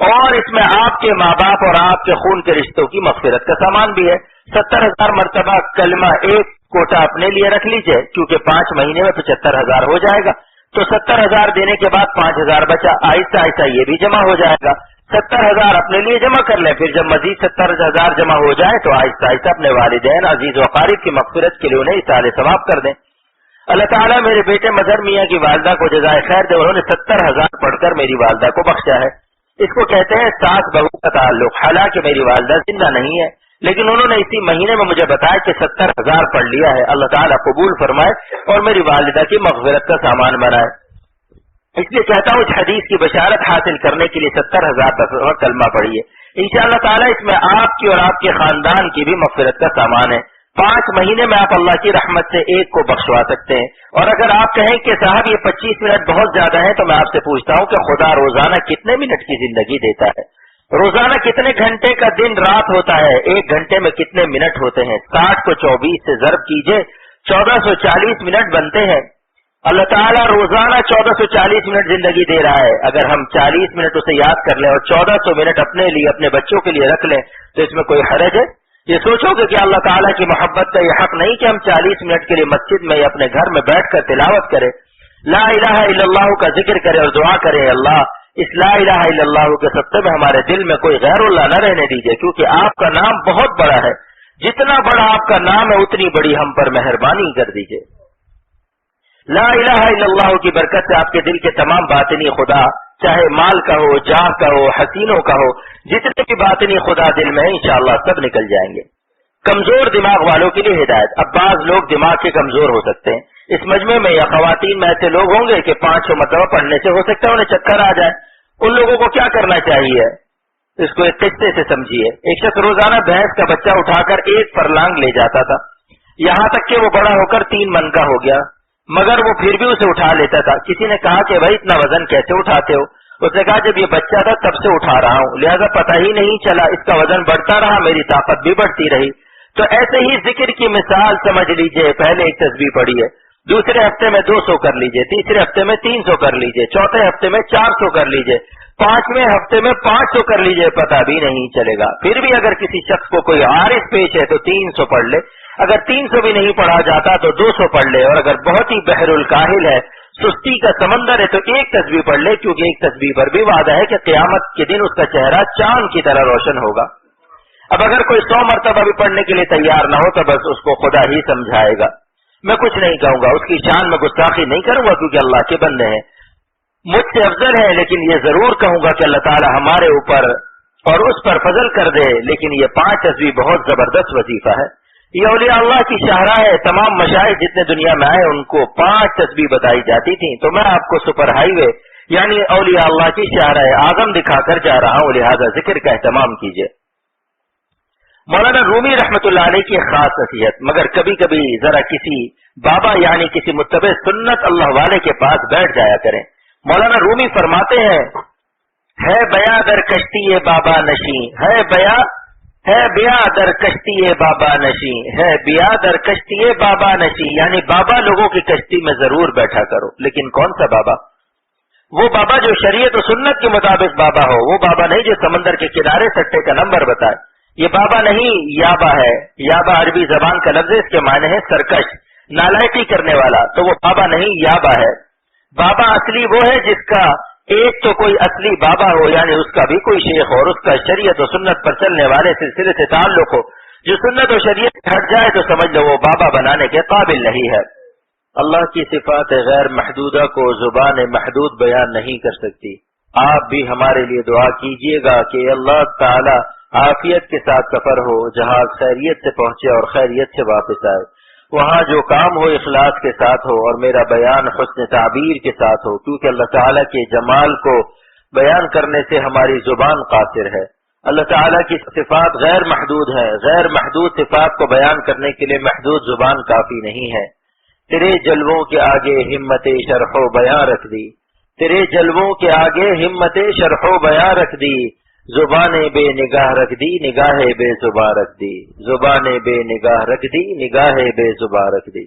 اور اس میں آپ کے ماں باپ اور آپ کے خون کے رشتوں کی مغفرت کا سامان بھی ہے۔ 70,000 مرتبہ کلمہ ایک کوٹا اپنے لیے رکھ لیجئے، کیونکہ 5 مہینے میں 75,000 ہو جائے گا، تو 70,000 دینے کے بعد 5,000 بچا، آہستہ آہستہ یہ بھی جمع ہو جائے گا۔ 70,000 اپنے لیے جمع کر لیں، پھر جب مزید 70,000 جمع ہو جائے تو آہستہ آہستہ اپنے والدین عزیز و اقارب کی مغفرت کے لیے انہیں اصالِ ثواب کر دیں۔ اللہ تعالیٰ میرے بیٹے مظہر میاں کی والدہ کو جزائے خیر دے، انہوں نے 70,000 پڑھ کر میری والدہ کو بخشا ہے۔ اس کو کہتے ہیں ساس بہو کا تعلق، حالانکہ میری والدہ زندہ نہیں ہے، لیکن انہوں نے اسی مہینے میں مجھے بتایا کہ 70,000 پڑھ لیا ہے۔ اللہ تعالیٰ قبول فرمائے اور میری والدہ کی مغفرت کا سامان بنائے۔ اس لیے کہتا ہوں اس حدیث کی بشارت حاصل کرنے کے لیے 70,000 دفعہ کلمہ پڑھیے، انشاءاللہ تعالیٰ اس میں آپ کی اور آپ کے خاندان کی بھی مغفرت کا سامان ہے۔ 5 مہینے میں آپ اللہ کی رحمت سے ایک کو بخشوا سکتے ہیں۔ اور اگر آپ کہیں کہ صاحب یہ 25 منٹ بہت زیادہ ہے، تو میں آپ سے پوچھتا ہوں کہ خدا روزانہ کتنے منٹ کی زندگی دیتا ہے؟ روزانہ کتنے گھنٹے کا دن رات ہوتا ہے؟ 1 گھنٹے میں کتنے منٹ ہوتے ہیں؟ 60 کو 24 سے ضرب کیجئے، 1440 منٹ بنتے ہیں۔ اللہ تعالیٰ روزانہ 1440 منٹ زندگی دے رہا ہے۔ اگر ہم 40 منٹ اسے یاد کر لیں اور 1400 منٹ اپنے لیے اپنے بچوں کے لیے رکھ لیں تو اس میں کوئی حرج ہے؟ یہ سوچو کہ کیا اللہ تعالیٰ کی محبت کا یہ حق نہیں کہ ہم 40 منٹ کے لیے مسجد میں یا اپنے گھر میں بیٹھ کر تلاوت کریں، لا الہ الا اللہ کا ذکر کریں اور دعا کریں، اللہ اس لا الہ الا اللہ کے سطح میں ہمارے دل میں کوئی غیر اللہ نہ رہنے دیجیے، کیونکہ آپ کا نام بہت بڑا ہے، جتنا بڑا آپ کا نام ہے اتنی بڑی ہم پر مہربانی کر دیجیے۔ لا الہ الا اللہ کی برکت سے آپ کے دل کے تمام باطنی خدا، چاہے مال کا ہو، جاہ کا ہو، حسینوں کا ہو، جتنے بھی باطنی خدا دل میں انشاءاللہ سب نکل جائیں گے۔ کمزور دماغ والوں کے لیے ہدایت۔ اب بعض لوگ دماغ کے کمزور ہو سکتے ہیں، اس مجمع میں یا خواتین میں ایسے لوگ ہوں گے کہ 500 مرتبہ پڑھنے سے ہو سکتا ہے انہیں چکر آ جائے۔ ان لوگوں کو کیا کرنا چاہیے؟ اس کو ایک قصے سے سمجھیے۔ ایک شخص روزانہ بھینس کا بچہ اٹھا کر 1 فرلانگ لے جاتا تھا، یہاں تک کہ وہ بڑا ہو کر 3 من کا ہو گیا، مگر وہ پھر بھی اسے اٹھا لیتا تھا۔ کسی نے کہا کہ بھائی اتنا وزن کیسے اٹھاتے ہو؟ اس نے کہا جب یہ بچہ تھا تب سے اٹھا رہا ہوں، لہذا پتہ ہی نہیں چلا، اس کا وزن بڑھتا رہا، میری طاقت بھی بڑھتی رہی۔ تو ایسے ہی ذکر کی مثال سمجھ لیجئے، پہلے ایک تسبیح پڑھیے، دوسرے ہفتے میں 200 کر لیجئے، تیسرے ہفتے میں 300 کر لیجئے، چوتھے ہفتے میں 400 کر لیجئے، 5ویں ہفتے میں 500 کر لیجئے، پتہ بھی نہیں چلے گا۔ پھر بھی اگر کسی شخص کو کوئی عارض پیش ہے تو 300 پڑھ لے، اگر 300 بھی نہیں پڑھا جاتا تو 200 پڑھ لے، اور اگر بہت ہی بحر الکاہل ہے، سستی کا سمندر ہے، تو ایک تسبیح پڑھ لے، کیونکہ ایک تسبیح پر بھی وعدہ ہے کہ قیامت کے دن اس کا چہرہ چاند کی طرح روشن ہوگا۔ اب اگر کوئی 100 مرتبہ بھی پڑھنے کے لیے تیار نہ ہو تو بس اس کو خدا ہی سمجھائے گا، میں کچھ نہیں کہوں گا، اس کی شان میں گستاخی نہیں کروں گا، کیونکہ اللہ کے بندے ہیں، مجھ سے افضل ہے، لیکن یہ ضرور کہوں گا کہ اللہ تعالی ہمارے اوپر اور اس پر فضل کر دے۔ لیکن یہ 5 تسبیح بہت زبردست وظیفہ ہے، یہ اولیاء اللہ کی شاہراہ ہے۔ تمام مشائخ جتنے دنیا میں آئے ان کو 5 تسبیح بتائی جاتی تھی، تو میں آپ کو سپر ہائی وے یعنی اولیاء اللہ کی شاہراہ اعظم دکھا کر جا رہا ہوں، لہذا ذکر کا اہتمام کیجیے۔ مولانا رومی رحمت اللہ علیہ کی خاص نصیحت، مگر کبھی کبھی ذرا کسی بابا یعنی کسی متبع سنت اللہ والے کے پاس بیٹھ جایا کریں۔ مولانا رومی فرماتے ہیں، ہے بیا در کشتی بابا نشیں، ہے بیا در کشتی بابا نشیں، ہے بیا در کشتی بابا نشیں، یعنی بابا لوگوں کی کشتی میں ضرور بیٹھا کرو، لیکن کون سا بابا؟ وہ بابا جو شریعت و سنت کے مطابق بابا ہو، وہ بابا نہیں جو سمندر کے کنارے سٹے کا نمبر بتائے۔ یہ بابا نہیں، یابا ہے۔ یابا عربی زبان کا لفظ ہے، اس کے معنی ہے سرکش، نالائکی کرنے والا، تو وہ بابا نہیں یابا ہے۔ بابا اصلی وہ ہے جس کا ایک تو کوئی اصلی بابا ہو، یعنی اس کا بھی کوئی شیخ ہو اور اس کا شریعت و سنت پر چلنے والے سلسلے سے تعلق ہو۔ جو سنت و شریعت ہٹ جائے تو سمجھ لو وہ بابا بنانے کے قابل نہیں ہے۔ اللہ کی صفات غیر محدودہ کو زبان محدود بیان نہیں کر سکتی۔ آپ بھی ہمارے لیے دعا کیجیے گا کہ اللہ تعالی عافیت کے ساتھ سفر ہو، جہاز خیریت سے پہنچے اور خیریت سے واپس آئے۔ وہاں جو کام ہو اخلاص کے ساتھ ہو اور میرا بیان حسن تعبیر کے ساتھ ہو، کیونکہ اللہ تعالیٰ کے جمال کو بیان کرنے سے ہماری زبان قاصر ہے۔ اللہ تعالیٰ کی صفات غیر محدود ہیں، غیر محدود صفات کو بیان کرنے کے لیے محدود زبان کافی نہیں ہے۔ تیرے جلووں کے آگے ہمت شرح و بیاں رکھ دی، تیرے جلووں کے آگے ہمت شرح و بیاں رکھ دی، زبان بے نگاہ رکھ دی، نگاہ بے زباں رکھ دی، زبان بے نگاہ رکھ دی، نگاہ بے زباں رکھ دی۔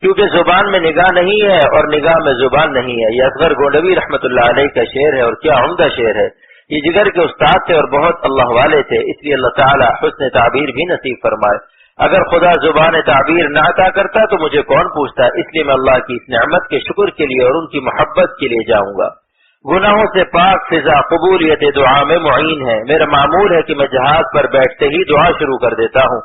کیونکہ زبان میں نگاہ نہیں ہے اور نگاہ میں زبان نہیں ہے۔ یہ اصغر گونڈوی رحمۃ اللہ علیہ کا شعر ہے، اور کیا عمدہ شعر ہے۔ یہ جگر کے استاد تھے اور بہت اللہ والے تھے، اس لیے اللہ تعالیٰ حسن تعبیر بھی نصیب فرمائے۔ اگر خدا زبان تعبیر نہ عطا کرتا تو مجھے کون پوچھتا، اس لیے میں اللہ کی اس نعمت کے شکر کے لیے اور ان کی محبت کے لیے جاؤں گا۔ گناہوں سے پاک فضا قبولیت دعا میں معین ہے۔ میرا معمول ہے کہ میں جہاز پر بیٹھتے ہی دعا شروع کر دیتا ہوں،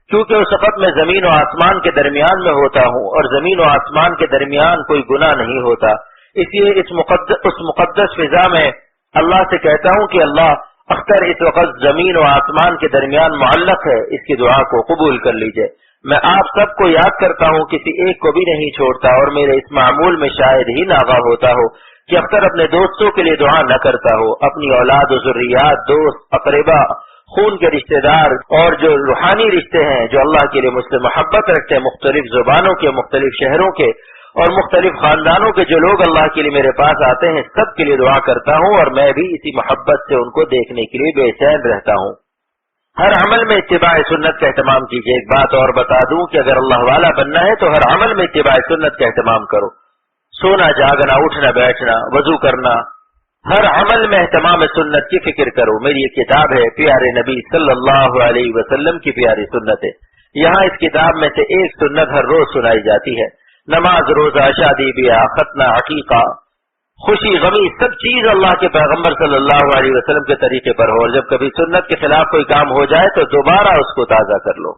کیونکہ اس وقت میں زمین و آسمان کے درمیان میں ہوتا ہوں اور زمین و آسمان کے درمیان کوئی گناہ نہیں ہوتا۔ اس لیے اس مقدس فضا میں اللہ سے کہتا ہوں کہ اللہ اختر اس وقت زمین و آسمان کے درمیان معلق ہے، اس کی دعا کو قبول کر لیجئے۔ میں آپ سب کو یاد کرتا ہوں، کسی ایک کو بھی نہیں چھوڑتا، اور میرے اس معمول میں شاید ہی ناغہ ہوتا ہو کہ اختر اپنے دوستوں کے لیے دعا نہ کرتا ہو، اپنی اولاد و ذریات، دوست، اقربا، خون کے رشتہ دار اور جو روحانی رشتے ہیں جو اللہ کے لیے مجھ سے محبت رکھتے ہیں، مختلف زبانوں کے، مختلف شہروں کے اور مختلف خاندانوں کے جو لوگ اللہ کے لیے میرے پاس آتے ہیں، سب کے لیے دعا کرتا ہوں، اور میں بھی اسی محبت سے ان کو دیکھنے کے لیے بے چین رہتا ہوں۔ ہر عمل میں اتباع سنت کا اہتمام کیجیے۔ ایک بات اور بتا دوں کہ اگر اللہ والا بننا ہے تو ہر عمل میں اتباع سنت کا اہتمام کرو۔ سونا جاگنا، اٹھنا بیٹھنا، وضو کرنا، ہر عمل میں اہتمام سنت کی فکر کرو۔ میری یہ کتاب ہے پیارے نبی صلی اللہ علیہ وسلم کی پیاری سنتیں۔ یہاں اس کتاب میں سے ایک سنت ہر روز سنائی جاتی ہے۔ نماز، روزہ، شادی بیاہ، ختنہ، عقیقہ، خوشی غمی، سب چیز اللہ کے پیغمبر صلی اللہ علیہ وسلم کے طریقے پر ہو، اور جب کبھی سنت کے خلاف کوئی کام ہو جائے تو دوبارہ اس کو تازہ کر لو۔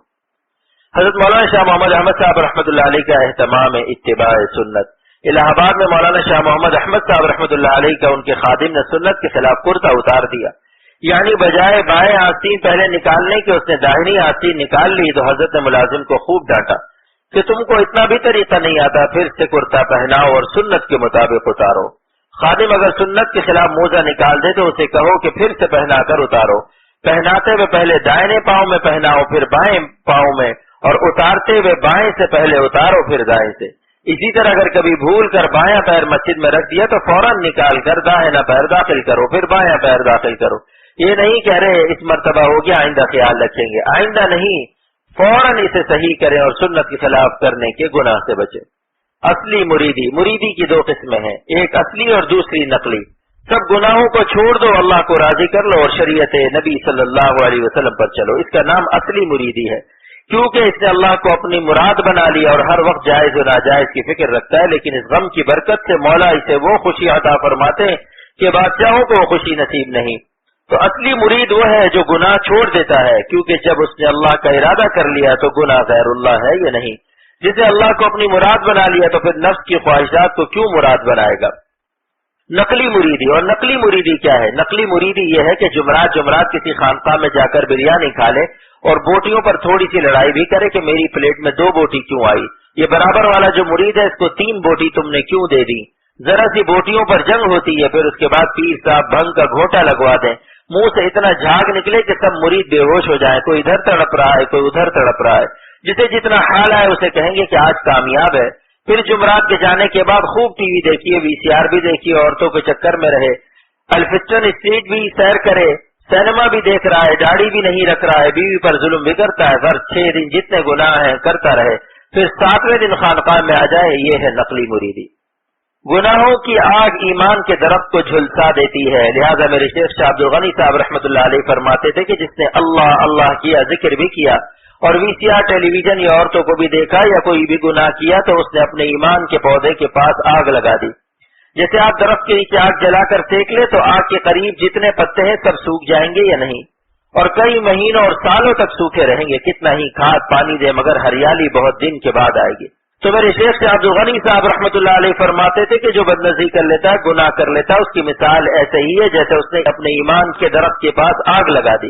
حضرت مولانا شاہ محمد احمد صاحب رحمۃ اللہ علیہ کا اہتمام ہے اتباع سنت۔ الہ آباد میں مولانا شاہ محمد احمد صاحب رحمۃ اللہ علیہ کا ان کے خادم نے سنت کے خلاف کرتا اتار دیا، یعنی بجائے بائیں آستین پہلے نکالنے کے اس نے داہنی آستین نکال لی، تو حضرت نے ملازم کو خوب ڈانٹا کہ تم کو اتنا بھی طریقہ نہیں آتا، پھر سے کرتا پہناؤ اور سنت کے مطابق اتارو۔ خادم اگر سنت کے خلاف موزہ نکال دے تو اسے کہو کہ پھر سے پہنا کر اتارو۔ پہناتے ہوئے پہلے دائیں پاؤں میں پہناؤ، پھر بائیں پاؤں میں، اور اتارتے ہوئے بائیں سے پہلے اتارو پھر دائیں سے۔ اسی طرح اگر کبھی بھول کر بایاں پیر مسجد میں رکھ دیا تو فوراً نکال کر داہنا پیر داخل کرو، پھر بایاں پیر داخل کرو۔ یہ نہیں کہہ رہے اس مرتبہ ہو گیا آئندہ خیال رکھیں گے، آئندہ نہیں، فوراً اسے صحیح کریں اور سنت کے خلاف کرنے کے گناہ سے بچیں۔ اصلی مریدی کی دو قسمیں ہیں، ایک اصلی اور دوسری نقلی۔ سب گناہوں کو چھوڑ دو، اللہ کو راضی کر لو اور شریعت نبی صلی اللہ علیہ وسلم پر چلو، اس کا نام اصلی مریدی ہے، کیونکہ اس نے اللہ کو اپنی مراد بنا لیا اور ہر وقت جائز و ناجائز کی فکر رکھتا ہے، لیکن اس غم کی برکت سے مولا اسے وہ خوشی عطا فرماتے ہیں کہ بادشاہوں کو وہ خوشی نصیب نہیں۔ تو اصلی مرید وہ ہے جو گناہ چھوڑ دیتا ہے، کیونکہ جب اس نے اللہ کا ارادہ کر لیا تو گناہ غیر اللہ ہے یا نہیں۔ جسے اللہ کو اپنی مراد بنا لیا تو پھر نفس کی خواہشات کو کیوں مراد بنائے گا۔ نقلی مریدی، اور نقلی مریدی کیا ہے؟ نقلی مریدی یہ ہے کہ جمعرات کسی خانقاہ میں جا کر بریانی کھا لے اور بوٹیوں پر تھوڑی سی لڑائی بھی کرے کہ میری پلیٹ میں 2 بوٹی کیوں آئی، یہ برابر والا جو مرید ہے اس کو 3 بوٹی تم نے کیوں دے دی۔ ذرا سی بوٹیوں پر جنگ ہوتی ہے، پھر اس کے بعد پیر صاحب بھنگ کا گھونٹا لگوا دیں، منہ سے اتنا جھاگ نکلے کہ سب مرید بے ہوش ہو جائیں، کوئی ادھر تڑپ رہا ہے کوئی ادھر تڑپ رہا ہے، جسے جتنا حال ہے اسے کہیں گے کہ آج کامیاب ہے۔ پھر جمعرات کے جانے کے بعد خوب ٹی وی دیکھیے، VCR بھی دیکھیے، عورتوں کے چکر میں رہے، الفسٹن اسٹریٹ بھی سیر کرے، سینما بھی دیکھ رہا ہے، داڑھی بھی نہیں رکھ رہا ہے، بیوی پر ظلم بھی کرتا ہے، ہر 6 دن جتنے گناہ ہیں کرتا رہے، پھر 7ویں دن خانقاہ میں آ جائے، یہ ہے نقلی مریدی۔ گناہوں کی آگ ایمان کے درخت کو جھلسا دیتی ہے، لہذا میرے شیخ شاہ عبد الغنی صاحب رحمۃ اللہ علیہ فرماتے تھے کہ جس نے اللہ اللہ کیا، ذکر بھی کیا اور VCR ٹیلی ویژن یا عورتوں کو بھی دیکھا یا کوئی بھی گناہ کیا تو اس نے اپنے ایمان کے پودے کے پاس آگ لگا دی۔ جیسے آپ درخت کے نیچے آگ جلا کر سینک لے تو آگ کے قریب جتنے پتے ہیں سب سوکھ جائیں گے یا نہیں، اور کئی مہینوں اور سالوں تک سوکھے رہیں گے، کتنا ہی کھاد پانی دے مگر ہریالی بہت دن کے بعد آئے گی۔ تو میرے شیخ سے عبد الغنی صاحب رحمۃ اللہ علیہ فرماتے تھے کہ جو بدنظری کر لیتا ہے، گناہ کر لیتا ہے، اس کی مثال ایسے ہی ہے جیسے اس نے اپنے ایمان کے درخت کے پاس آگ لگا دی۔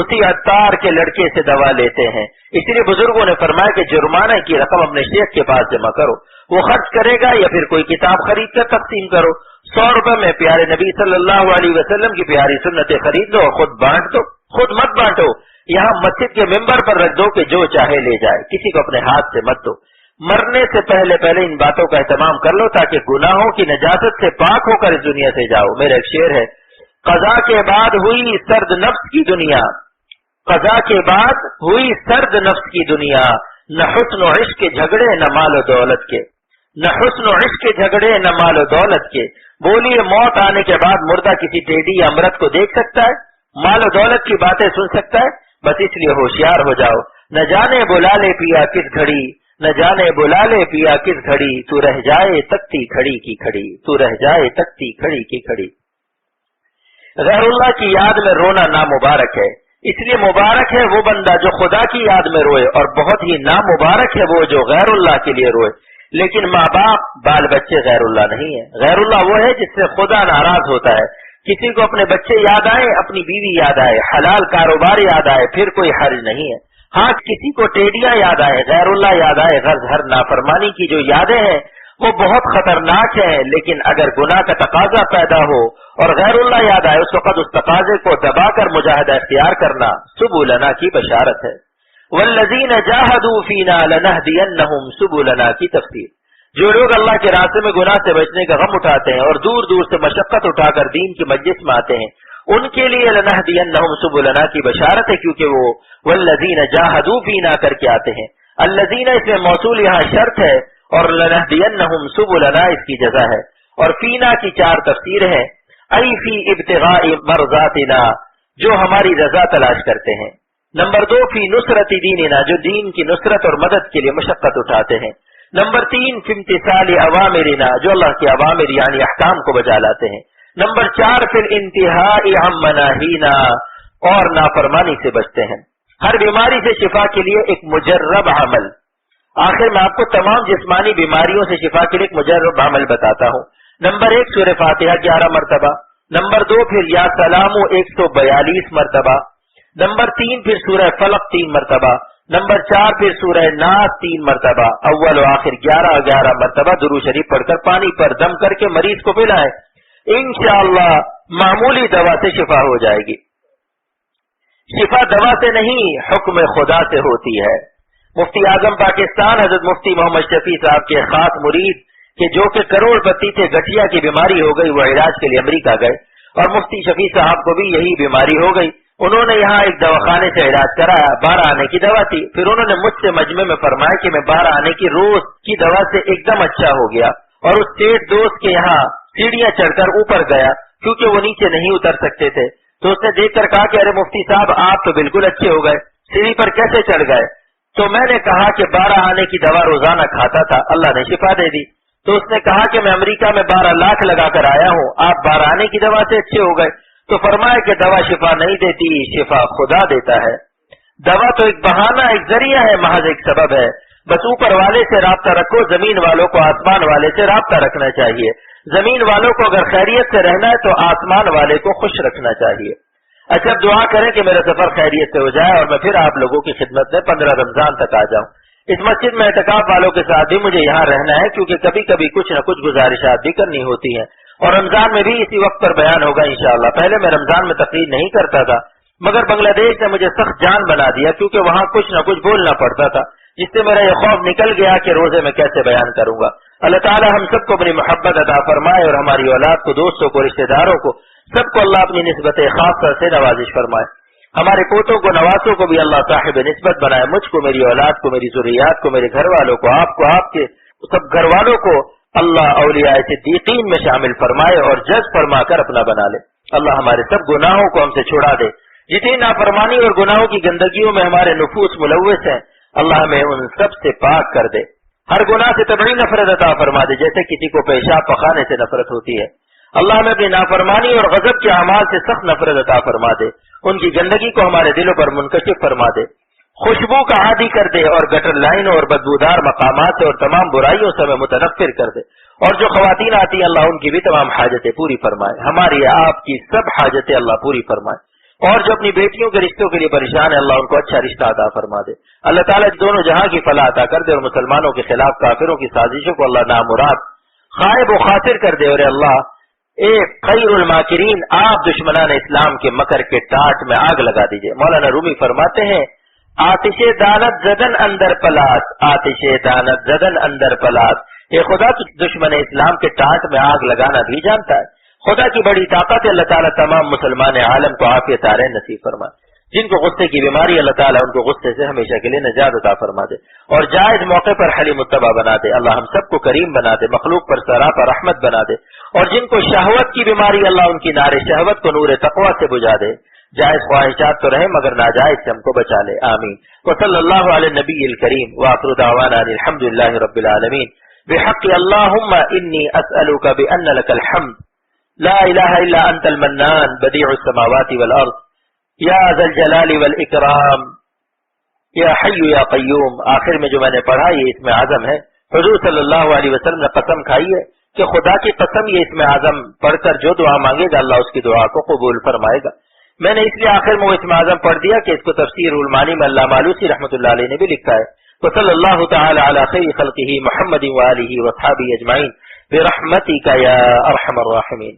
اسی عطار کے لڑکے سے دوا لیتے ہیں. اس لیے بزرگوں نے فرمایا کہ جرمانے کی رقم اپنے شیخ کے پاس جمع کرو، وہ خرچ کرے گا یا پھر کوئی کتاب خرید کر تقسیم کرو. 100 روپے میں پیارے نبی صلی اللہ علیہ وسلم کی پیاری سنتیں خرید لو اور خود بانٹ دو. خود مت بانٹو، یہاں مسجد کے ممبر پر رکھ دو کہ جو چاہے لے جائے، کسی کو اپنے ہاتھ سے مت دو. مرنے سے پہلے ان باتوں کا اہتمام کر لو تاکہ گناہوں کی نجاست سے پاک ہو کر اس دنیا سے جاؤ. میرا ایک شعر ہے، قضا کے بعد ہوئی سرد نفس کی دنیا، قضا کے بعد ہوئی سرد نفس کی دنیا، نہ حسن و عشق کے جھگڑے نہ مال و دولت کے، نہ حسن و عشق کے جھگڑے نہ مال و دولت کے. بولیے موت آنے کے بعد مردہ کسی ٹیڈی یا امرت کو دیکھ سکتا ہے؟ مال و دولت کی باتیں سن سکتا ہے؟ بس اس لیے ہوشیار ہو جاؤ. نہ جانے بلا لے پیا کس گھڑی، نہ جانے بلا لے پیا کس گھڑی، تو رہ جائے تکتی کھڑی کی کھڑی، تو رہ جائے تکتی کھڑی کی کھڑی. غیر اللہ کی یاد میں رونا نامبارک ہے، اس لیے مبارک ہے وہ بندہ جو خدا کی یاد میں روئے، اور بہت ہی نامبارک ہے وہ جو غیر اللہ کے لیے روئے. لیکن ماں باپ بال بچے غیر اللہ نہیں ہے. غیر اللہ وہ ہے جس سے خدا ناراض ہوتا ہے. کسی کو اپنے بچے یاد آئے، اپنی بیوی یاد آئے، حلال کاروبار یاد آئے، پھر کوئی حرج نہیں ہے. ہاں کسی کو ٹیڈیاں یاد آئے، غیر اللہ یاد آئے، غرض ہر نافرمانی کی جو یادیں ہیں وہ بہت خطرناک ہیں. لیکن اگر گناہ کا تقاضا پیدا ہو اور غیر اللہ یاد آئے، اس وقت اس تقاضے کو دبا کر مجاہدہ اختیار کرنا سبلنا کی بشارت ہے. والذین جاہدوا فینا لنہدینہم سبلنا کی تفسیر. جو لوگ اللہ کے راستے میں گناہ سے بچنے کا غم اٹھاتے ہیں اور دور دور سے مشقت اٹھا کر دین کی مجلس میں آتے ہیں، ان کے لیے لنہدینہم سبلنا کی بشارت ہے، کیونکہ وہ والذین جاہدوا فینا کر کے آتے ہیں. الذین اس میں موصول یہاں شرط ہے اور لنہدینہم سبلنا اس کی جزا ہے. اور فینا کی 4 تفسیر ہیں. ای فی ابتغاء مرضاتنا، جو ہماری رضا تلاش کرتے ہیں. نمبر 2 فی نصرت دیننا، جو دین کی نصرت اور مدد کے لیے مشقت اٹھاتے ہیں. نمبر 3 فی امتثال اوامرنا، جو اللہ کے اوامر یعنی احکام کو بجا لاتے ہیں. نمبر 4 فی الانتہاء عن مناہینا، اور نافرمانی سے بچتے ہیں. ہر بیماری سے شفا کے لیے ایک مجرب عمل. آخر میں آپ کو تمام جسمانی بیماریوں سے شفا کے لیے ایک مجرب عمل بتاتا ہوں. نمبر 1 سورہ فاتحہ 11 مرتبہ. نمبر 2 پھر یا سلام 142 مرتبہ. نمبر 3 پھر سورہ فلق 3 مرتبہ. نمبر 4 پھر سورہ ناس 3 مرتبہ. اول و آخر 11 مرتبہ درود شریف پڑھ کر پانی پر دم کر کے مریض کو پلائیں. انشاءاللہ معمولی دوا سے شفا ہو جائے گی. شفا دوا سے نہیں، حکم خدا سے ہوتی ہے. مفتی اعظم پاکستان حضرت مفتی محمد شفیع صاحب کے خاص مرید کہ جو کہ کروڑ پتی تھے، گٹھیا کی بیماری ہو گئی، وہ علاج کے لیے امریکہ گئے اور مفتی شفیع صاحب کو بھی یہی بیماری ہو گئی. انہوں نے یہاں ایک دواخانے سے علاج کرایا، 12 آنے کی دوا تھی. پھر انہوں نے مجھ سے مجمع میں فرمایا کہ میں 12 آنے کی روز کی دوا سے ایک دم اچھا ہو گیا. اور اس سیٹ دوست کے یہاں سیڑھیاں چڑھ کر اوپر گیا کیونکہ وہ نیچے نہیں اتر سکتے تھے. تو اس نے دیکھ کر کہا کہ ارے مفتی صاحب آپ تو بالکل اچھے ہو گئے، سیڑھی پر کیسے چڑھ گئے؟ تو میں نے کہا کہ 12 آنے کی دوا روزانہ کھاتا تھا، اللہ نے شفا دے دی. تو اس نے کہا کہ میں امریکہ میں 12 لاکھ لگا کر آیا ہوں، آپ 12 آنے کی دوا سے اچھے ہو گئے. تو فرمایا کہ دوا شفا نہیں دیتی، شفا خدا دیتا ہے. دوا تو ایک بہانہ، ایک ذریعہ ہے، محض ایک سبب ہے. بس اوپر والے سے رابطہ رکھو. زمین والوں کو آسمان والے سے رابطہ رکھنا چاہیے. زمین والوں کو اگر خیریت سے رہنا ہے تو آسمان والے کو خوش رکھنا چاہیے. اچھا دعا کریں کہ میرا سفر خیریت سے ہو جائے اور میں پھر آپ لوگوں کی خدمت میں 15 رمضان تک آ جاؤں. اس مسجد میں اعتکاف والوں کے ساتھ بھی مجھے یہاں رہنا ہے کیونکہ کبھی کبھی کچھ نہ کچھ گزارشات بھی کرنی ہوتی ہیں. اور رمضان میں بھی اسی وقت پر بیان ہوگا انشاءاللہ. پہلے میں رمضان میں تقریر نہیں کرتا تھا مگر بنگلہ دیش نے مجھے سخت جان بنا دیا کیونکہ وہاں کچھ نہ کچھ بولنا پڑتا تھا، جس سے میرا یہ خوف نکل گیا کہ روزے میں کیسے بیان کروں گا. اللہ تعالی ہم سب کو اپنی محبت عطا فرمائے اور ہماری اولاد کو، دوستوں کو، رشتہ داروں کو، سب کو اللہ اپنی نسبت خاصہ سے نوازش فرمائے. ہمارے پوتوں کو، نواسوں کو بھی اللہ صاحب نسبت بنائے. مجھ کو، میری اولاد کو، میری ذریات کو، میرے گھر والوں کو، آپ کے سب گھر والوں کو اللہ اولیاء صدیقین میں شامل فرمائے اور جذب فرما کر اپنا بنا لے. اللہ ہمارے سب گناہوں کو ہم سے چھڑا دے. جتنی نافرمانی اور گناہوں کی گندگیوں میں ہمارے نفوس ملوث ہیں اللہ ہمیں ان سب سے پاک کر دے. ہر گناہ سے طبعی نفرت عطا فرما دے جیسے کسی کو پیشاب پخانے سے نفرت ہوتی ہے. اللہ ہمیں اپنی نافرمانی اور غضب کے اعمال سے سخت نفرت عطا فرما دے. ان کی گندگی کو ہمارے دلوں پر منکشف فرما دے. خوشبو کا عادی کر دے اور گٹر لائنوں اور بدبودار مقامات سے اور تمام برائیوں سے ہمیں متنفر کر دے. اور جو خواتین آتی ہیں اللہ ان کی بھی تمام حاجتیں پوری فرمائے. ہماری آپ کی سب حاجتیں اللہ پوری فرمائے. اور جو اپنی بیٹیوں کے رشتوں کے لیے پریشان ہے اللہ ان کو اچھا رشتہ عطا فرما دے. اللہ تعالیٰ دونوں جہاں کی فلاح عطا کر دے اور مسلمانوں کے خلاف کافروں کی سازشوں کو اللہ نامراد خائب و خاطر کر دے. اور اللہ اے خیر الماکرین آپ دشمنان اسلام کے مکر کے ٹاٹ میں آگ لگا دیجئے. مولانا رومی فرماتے ہیں آتش دانت زدن اندر پلاس، آتش دانت زدن اندر پلاس. یہ خدا دشمن اسلام کے ٹاٹ میں آگ لگانا بھی جانتا ہے. خدا کی بڑی طاقت ہے. اللہ تعالیٰ تمام مسلمان عالم کو عافیت عارض نصیب فرمائے. جن کو غصے کی بیماری اللہ تعالیٰ ان کو غصے سے ہمیشہ کے لیے نجات عطا فرما دے اور جائز موقع پر حلیم متبع بنا دے. اللہ ہم سب کو کریم بنا دے، مخلوق پر سراپا رحمت بنا دے. اور جن کو شہوت کی بیماری اللہ ان کی نار شہوت کو نور تقویٰ سے بجھا دے. جائز خواہشات تو رہے مگر ناجائز سے ہم کو بچا لے. آمین. وصلی اللہ علی النبی الکریم وآخر دعوانا الحمد للہ رب العالمین. بحق اللہم انی اسألک بأن لک الحمد لا الہ الا انت المنان بدیع السماوات والارض یا ذا الجلال والاکرام یا حی یا قیوم. آخر میں جو میں نے پڑھا یہ اسم اعظم ہے. حضور صلی اللہ علیہ وسلم نے قسم کھائی ہے کہ خدا کی قسم یہ اسم اعظم پڑھ کر جو دعا مانگے گا اللہ اس کی دعا کو قبول فرمائے گا. میں نے اس لیے آخر میں وہ اسم اعظم پڑھ دیا کہ اس کو تفسیر المعانی میں علامہ آلوسی رحمۃ اللہ علیہ نے بھی لکھا ہے. وصلی اللہ تعالی علی خیر خلقہ محمد وآلہ وصحبہ اجمعین برحمتک یا ارحم الراحمین.